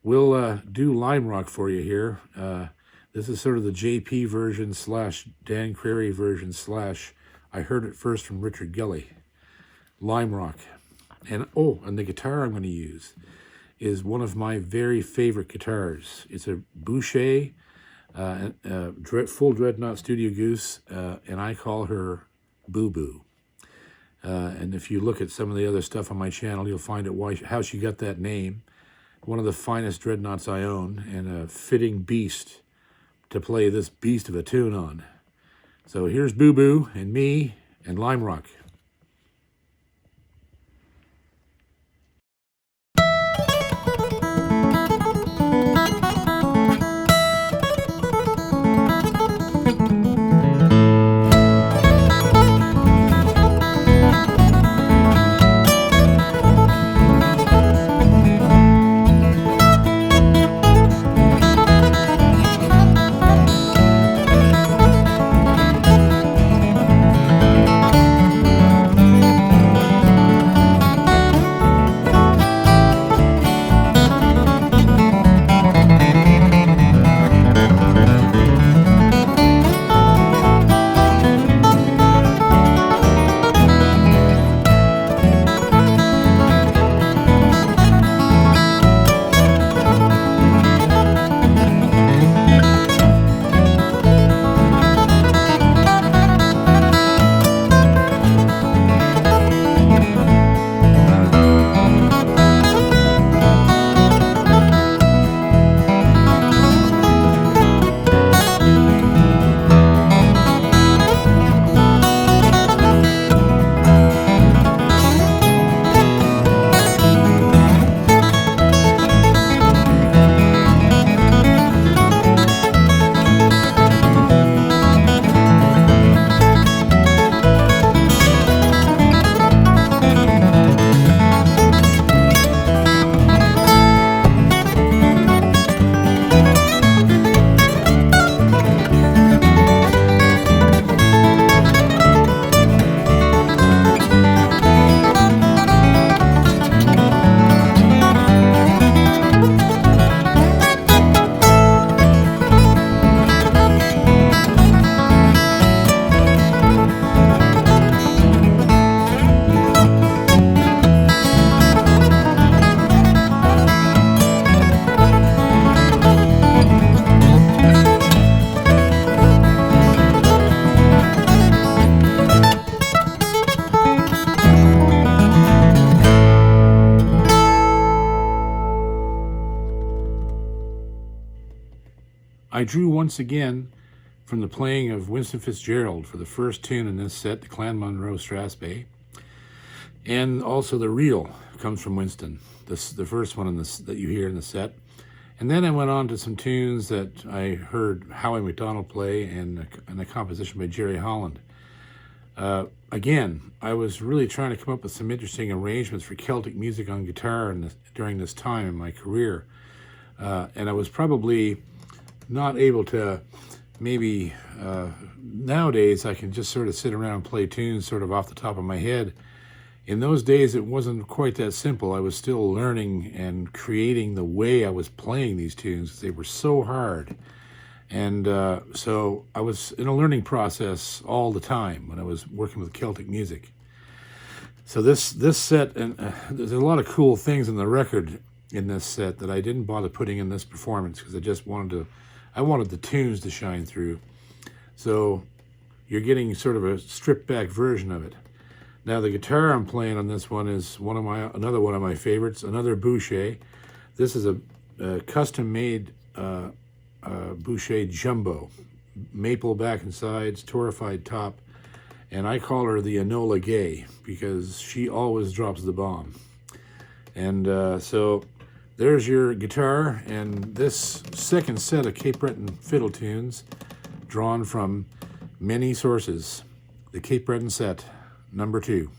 we'll do Lime Rock for you here. This is sort of the JP version / Dan Crary version / I heard it first from Richard Gully. Lime Rock. And the guitar I'm going to use is one of my very favorite guitars. It's a Boucher, full Dreadnought Studio Goose, and I call her Boo Boo. And if you look at some of the other stuff on my channel, you'll find out how she got that name. One of the finest Dreadnoughts I own, and a fitting beast to play this beast of a tune on. So here's Boo Boo and me and Lime Rock. I drew once again from the playing of Winston Fitzgerald for the first tune in this set, the Clan Munro Strathspey. And also the reel comes from Winston, the first one in this that you hear in the set. And then I went on to some tunes that I heard Howie McDonald play and a composition by Jerry Holland. Again, I was really trying to come up with some interesting arrangements for Celtic music on guitar during this time in my career. And I was probably not able to, maybe nowadays I can just sort of sit around and play tunes sort of off the top of my head. In those days, it wasn't quite that simple. I was still learning and creating the way I was playing these tunes. They were so hard. And so I was in a learning process all the time when I was working with Celtic music. So this set, and there's a lot of cool things in the record in this set that I didn't bother putting in this performance because I wanted the tunes to shine through. So you're getting sort of a stripped back version of it. Now the guitar I'm playing on this one is another one of my favorites, another Boucher. This is a custom-made Boucher Jumbo, maple back and sides, torrefied top, and I call her the Enola Gay because she always drops the bomb. And so there's your guitar and this second set of Cape Breton fiddle tunes drawn from many sources. The Cape Breton set, number 2.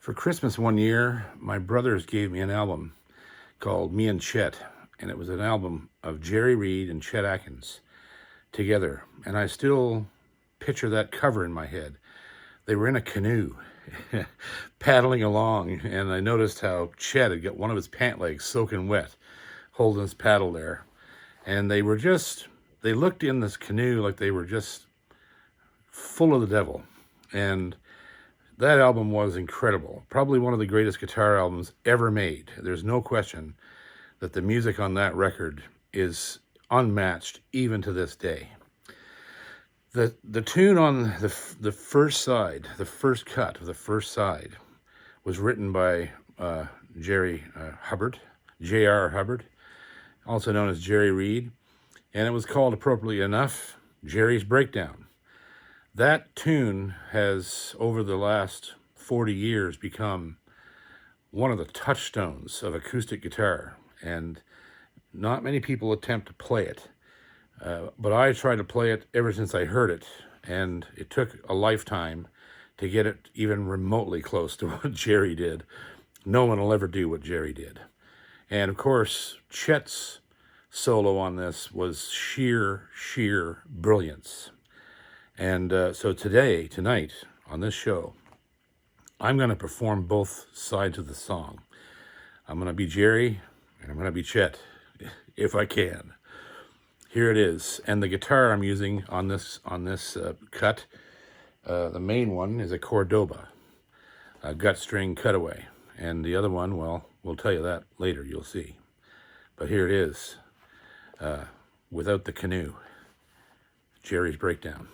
For Christmas one year, my brothers gave me an album called Me and Chet, and it was an album of Jerry Reed and Chet Atkins together. And I still picture that cover in my head. They were in a canoe paddling along, and I noticed how Chet had got one of his pant legs soaking wet holding his paddle there. And they looked in this canoe like they were just full of the devil. And that album was incredible. Probably one of the greatest guitar albums ever made. There's no question that the music on that record is unmatched even to this day. The tune on the first side, the first cut of the first side, was written by J.R. Hubbard, also known as Jerry Reed, and it was called, appropriately enough, Jerry's Breakdown. That tune has, over the last 40 years, become one of the touchstones of acoustic guitar, and not many people attempt to play it. But I tried to play it ever since I heard it, and it took a lifetime to get it even remotely close to what Jerry did. No one will ever do what Jerry did. And of course, Chet's solo on this was sheer brilliance. And so tonight, on this show, I'm going to perform both sides of the song. I'm going to be Jerry, and I'm going to be Chet, if I can. Here it is. And the guitar I'm using on this cut, the main one is a Cordoba, a gut string cutaway. And the other one, well, we'll tell you that later, you'll see. But here it is, without the canoe, Jerry's Breakdown.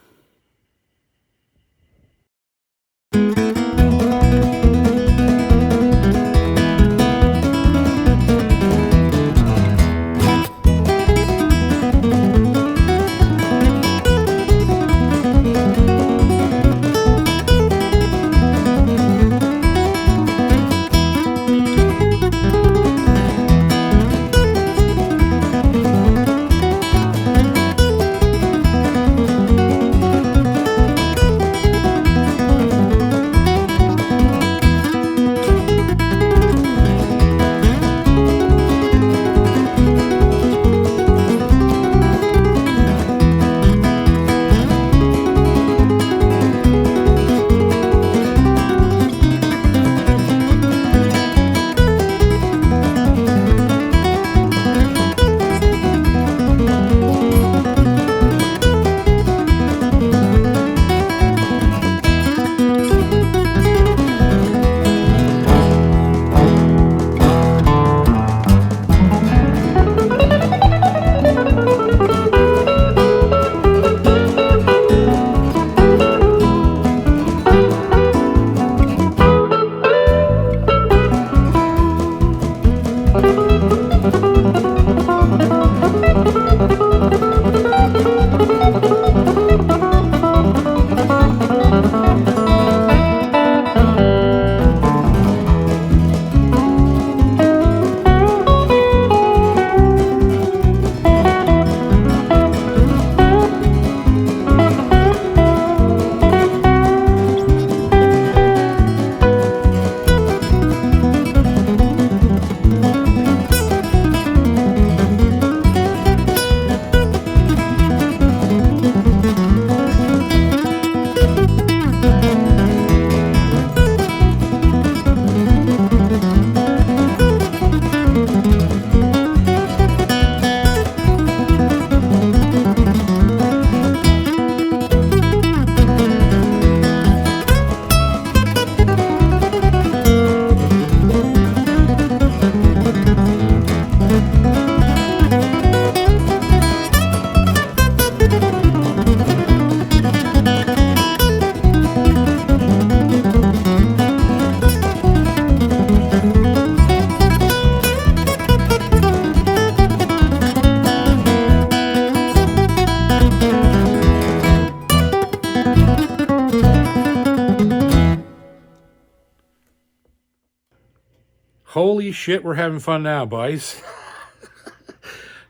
Holy shit, we're having fun now, boys.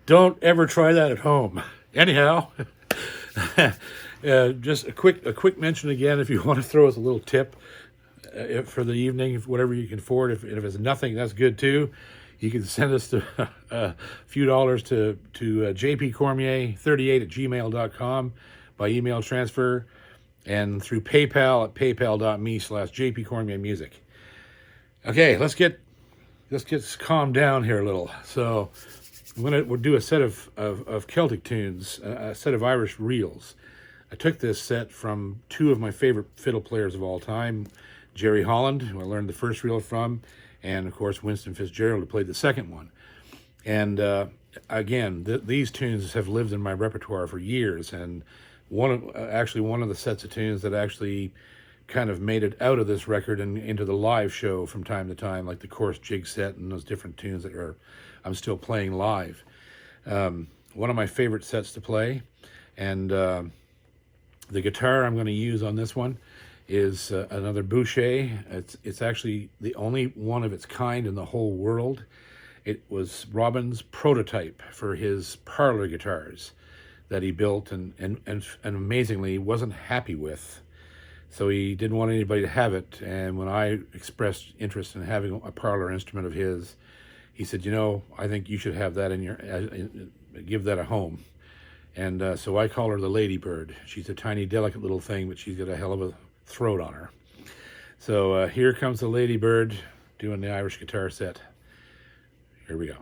Don't ever try that at home. Anyhow, just a quick mention again, if you want to throw us a little tip. for the evening, whatever you can afford. If it's nothing, that's good too. You can send us a few dollars to JP Cormier 38@gmail.com by email transfer, and through PayPal at paypal.me/JP Cormier Music. Okay, let's get calmed down here a little. So we'll do a set of Celtic tunes, a set of Irish reels. I took this set from two of my favorite fiddle players of all time, Jerry Holland, who I learned the first reel from, and of course Winston Fitzgerald, who played the second one. And again, these tunes have lived in my repertoire for years, and one of the sets of tunes that actually kind of made it out of this record and into the live show from time to time, like the Course Jig set and those different tunes that I'm still playing live. One of my favorite sets to play, and the guitar I'm going to use on this one is another Boucher. It's actually the only one of its kind in the whole world. It was Robin's prototype for his parlor guitars that he built and amazingly wasn't happy with. So he didn't want anybody to have it. And when I expressed interest in having a parlor instrument of his, he said, you know, I think you should have that give that a home. And so I call her the Ladybird. She's a tiny, delicate little thing, but she's got a hell of a throat on her. So here comes the Ladybird doing the Irish guitar set. Here we go.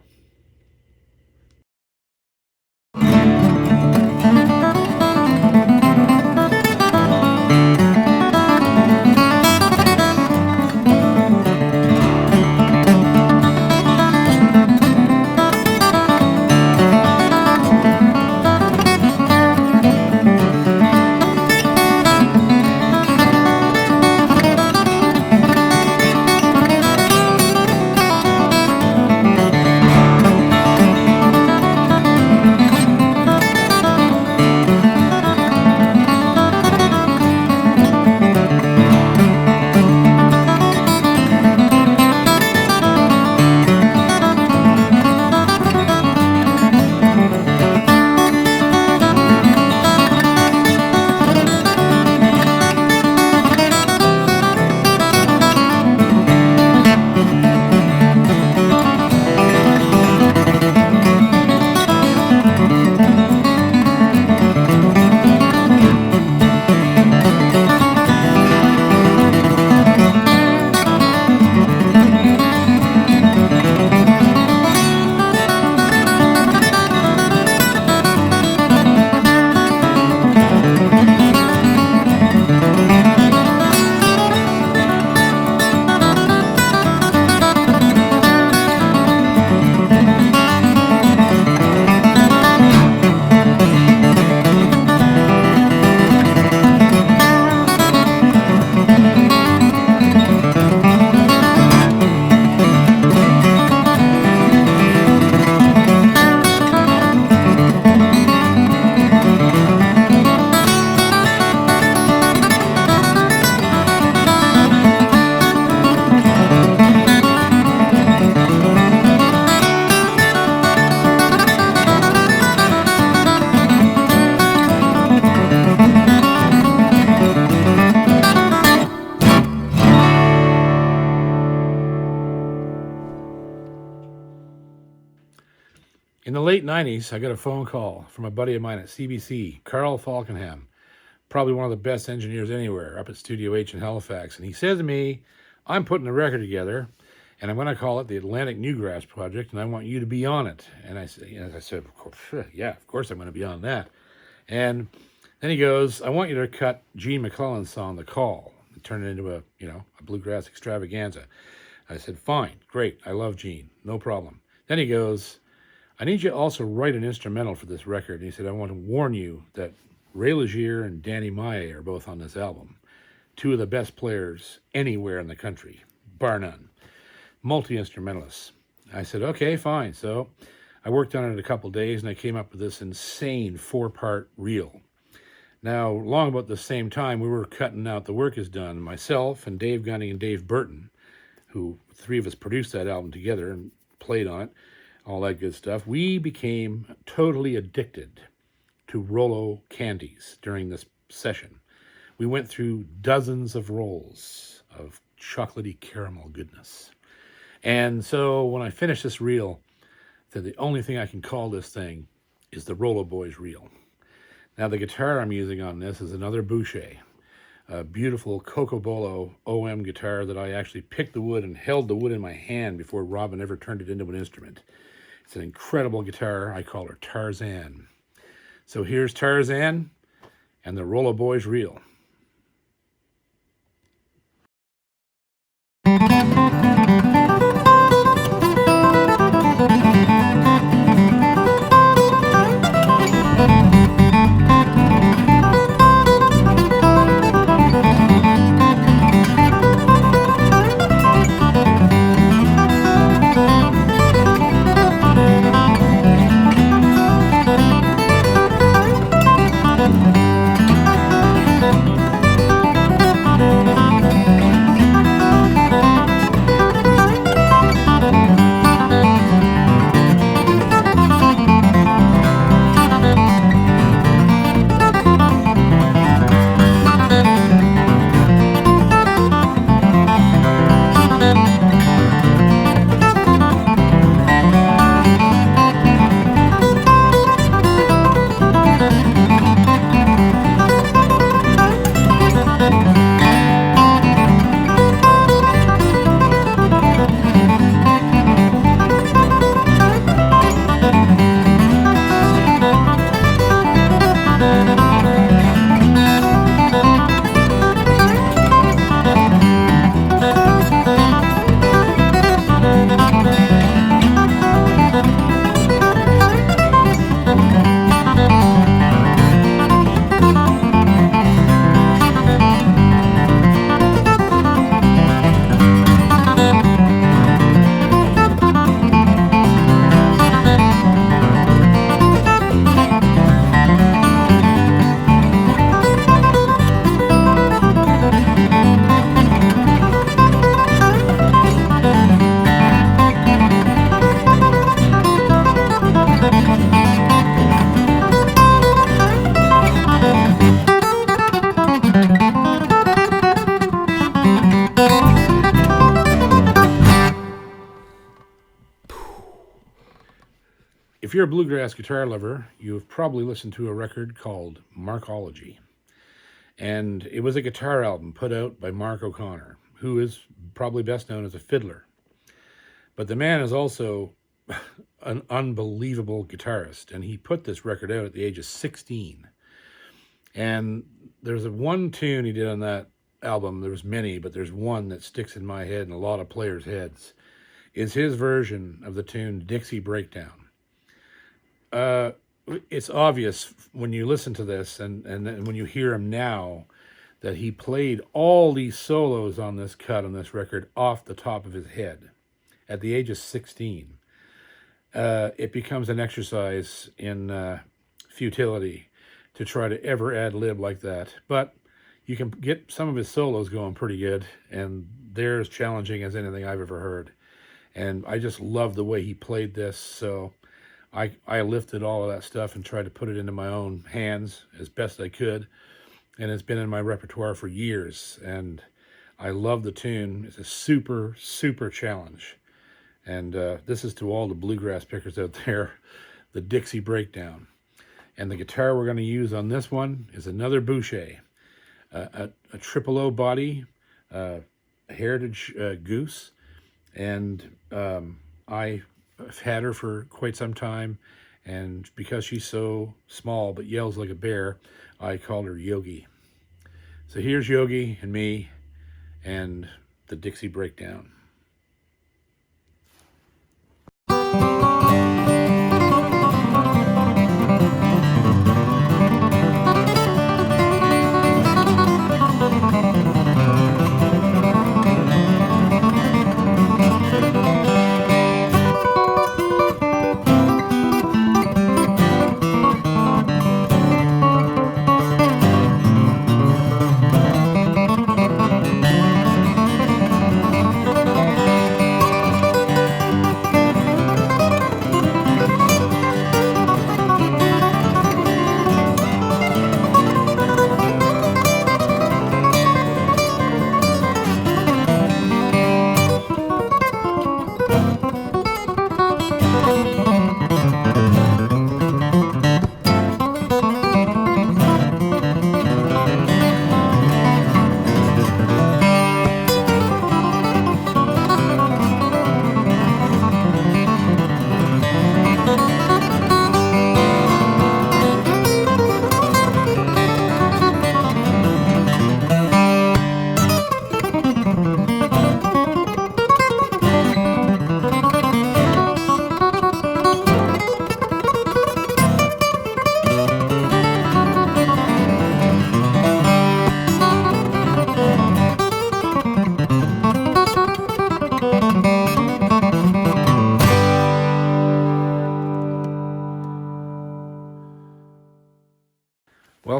In the late 90s, I got a phone call from a buddy of mine at CBC, Carl Falkenham, probably one of the best engineers anywhere, up at Studio H in Halifax. And he said to me, I'm putting a record together, and I'm going to call it the Atlantic Newgrass Project, and I want you to be on it. And I said, of course, yeah, of course I'm going to be on that. And then he goes, I want you to cut Gene McClellan's song, The Call, and turn it into a bluegrass extravaganza. I said, fine, great, I love Gene, no problem. Then he goes, I need you to also write an instrumental for this record. And he said, I want to warn you that Ray Legier and Danny Maye are both on this album. Two of the best players anywhere in the country, bar none. Multi-instrumentalists. I said, okay, fine. So I worked on it a couple days, and I came up with this insane 4-part reel. Now, along about the same time, we were cutting out The Work Is Done. Myself and Dave Gunning and Dave Burton, who three of us produced that album together and played on it, all that good stuff. We became totally addicted to Rolo candies during this session. We went through dozens of rolls of chocolatey caramel goodness. And so when I finish this reel, the only thing I can call this thing is the Rollo Boys reel. Now the guitar I'm using on this is another Boucher, a beautiful Cocobolo OM guitar that I actually picked the wood and held the wood in my hand before Robin ever turned it into an instrument. It's an incredible guitar. I call her Tarzan. So here's Tarzan and the Rollo Boys reel. If you're a bluegrass guitar lover, you've probably listened to a record called Markology. And it was a guitar album put out by Mark O'Connor, who is probably best known as a fiddler. But the man is also an unbelievable guitarist, and he put this record out at the age of 16. And there's one tune he did on that album. There's many, but there's one that sticks in my head and a lot of players' heads. Is his version of the tune Dixie Breakdown. It's obvious when you listen to this and when you hear him now that he played all these solos on this cut on this record off the top of his head at the age of 16. It becomes an exercise in futility to try to ever ad-lib like that. But you can get some of his solos going pretty good, and they're as challenging as anything I've ever heard. And I just love the way he played this, so I lifted all of that stuff and tried to put it into my own hands as best I could, and it's been in my repertoire for years, and I love the tune. It's a super, super challenge, and this is to all the bluegrass pickers out there, the Dixie Breakdown. And the guitar we're going to use on this one is another Boucher, a triple O body, Heritage Goose, and I've had her for quite some time, and because she's so small but yells like a bear, I call her Yogi. So here's Yogi and me and the Dixie Breakdown.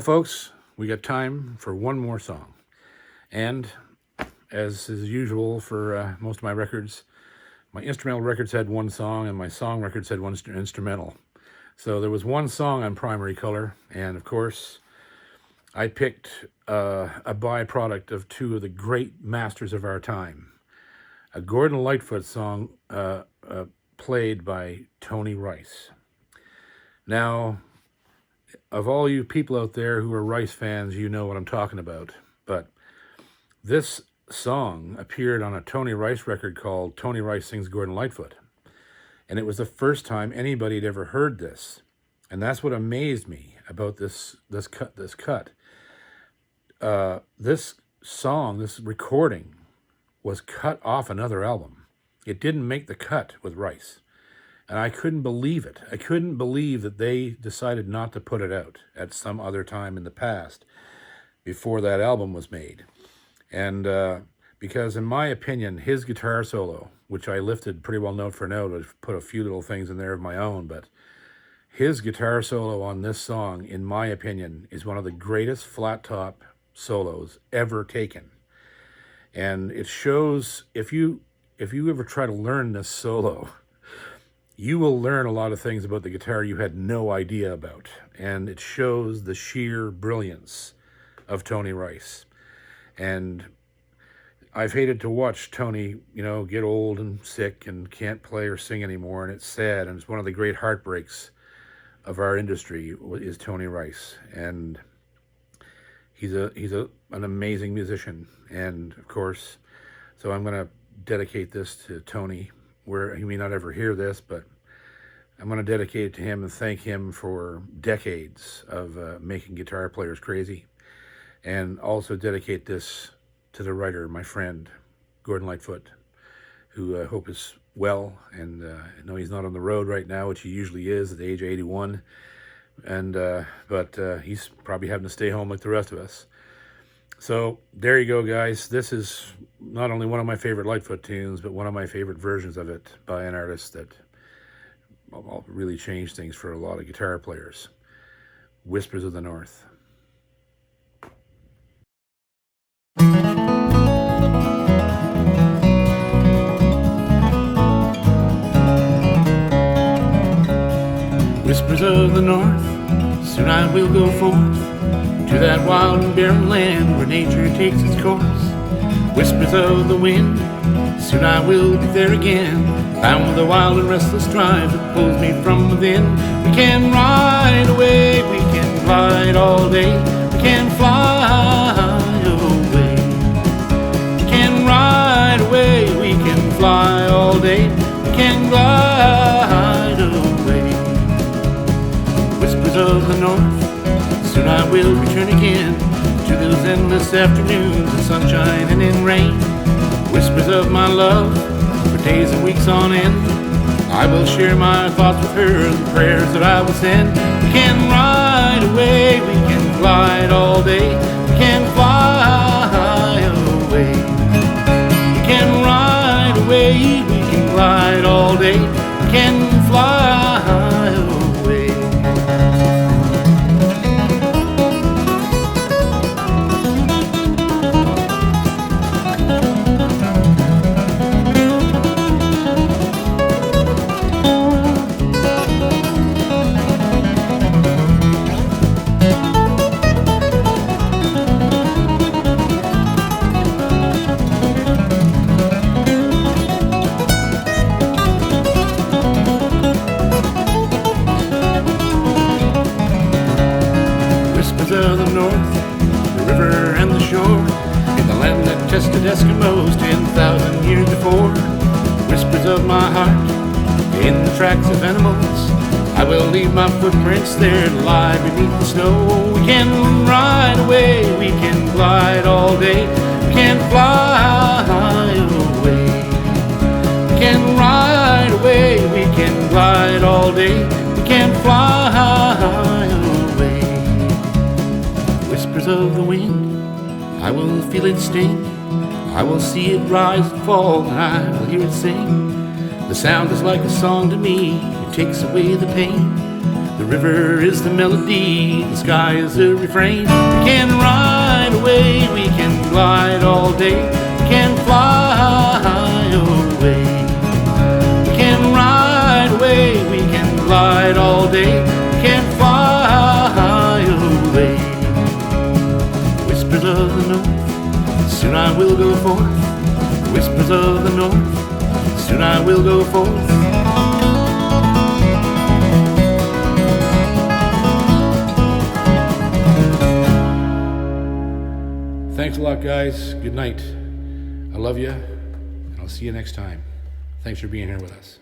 folks, we got time for one more song. And as is usual for most of my records, my instrumental records had one song and my song records had one instrumental. So there was one song on Primary Color, and of course, I picked a byproduct of two of the great masters of our time. A Gordon Lightfoot song played by Tony Rice. Now, of all you people out there who are Rice fans, you know what I'm talking about. But this song appeared on a Tony Rice record called Tony Rice Sings Gordon Lightfoot. And it was the first time anybody had ever heard this. And that's what amazed me about this cut. This song, this recording, was cut off another album. It didn't make the cut with Rice. And I couldn't believe it. I couldn't believe that they decided not to put it out at some other time in the past before that album was made. And because in my opinion, his guitar solo, which I lifted pretty well note for note, I've put a few little things in there of my own, but his guitar solo on this song, in my opinion, is one of the greatest flat top solos ever taken. And it shows, if you ever try to learn this solo, you will learn a lot of things about the guitar you had no idea about. And it shows the sheer brilliance of Tony Rice. And I've hated to watch Tony, get old and sick and can't play or sing anymore. And it's sad. And it's one of the great heartbreaks of our industry is Tony Rice. And he's an amazing musician. And of course, so I'm going to dedicate this to Tony, where he may not ever hear this, but I'm going to dedicate it to him and thank him for decades of making guitar players crazy. And also dedicate this to the writer, my friend, Gordon Lightfoot, who I hope is well. And I know he's not on the road right now, which he usually is at the age of 81. But he's probably having to stay home like the rest of us. So there you go, guys. This is not only one of my favorite Lightfoot tunes, but one of my favorite versions of it by an artist that really changed things for a lot of guitar players. Whispers of the North. Whispers of the North, soon I will go forth to that wild and barren land where nature takes its course. Whispers of the wind, soon I will be there again, bound with a wild and restless drive that pulls me from within. We can ride away, we can glide all day, we can fly away. We can ride away, we can fly all day, we can glide away. Whispers of the North, soon I will return again to those endless afternoons in sunshine and in rain. Whispers of my love, for days and weeks on end, I will share my thoughts with her, the prayers that I will send. We can ride away, we can glide all day, we can fly away. We can ride away, we can glide all day, we can fly away. Of the North, the river and the shore, in the land that tested Eskimos 10,000 years before. The whispers of my heart, in the tracks of animals, I will leave my footprints there to lie beneath the snow. We can ride away, we can glide all day, we can fly away. We can ride away, we can glide all day, we can fly away. Whispers of the wind, I will feel it sting, I will see it rise and fall, and I will hear it sing. The sound is like a song to me, it takes away the pain. The The river is the melody, the sky is the refrain. We can ride away, we can glide all day, we can fly away. We can ride away, we can glide all day, we can fly away. Whispers of the north, soon I will go forth. Whispers of the north, soon I will go forth. Thanks a lot, guys. Good night. I love you, and I'll see you next time. Thanks for being here with us.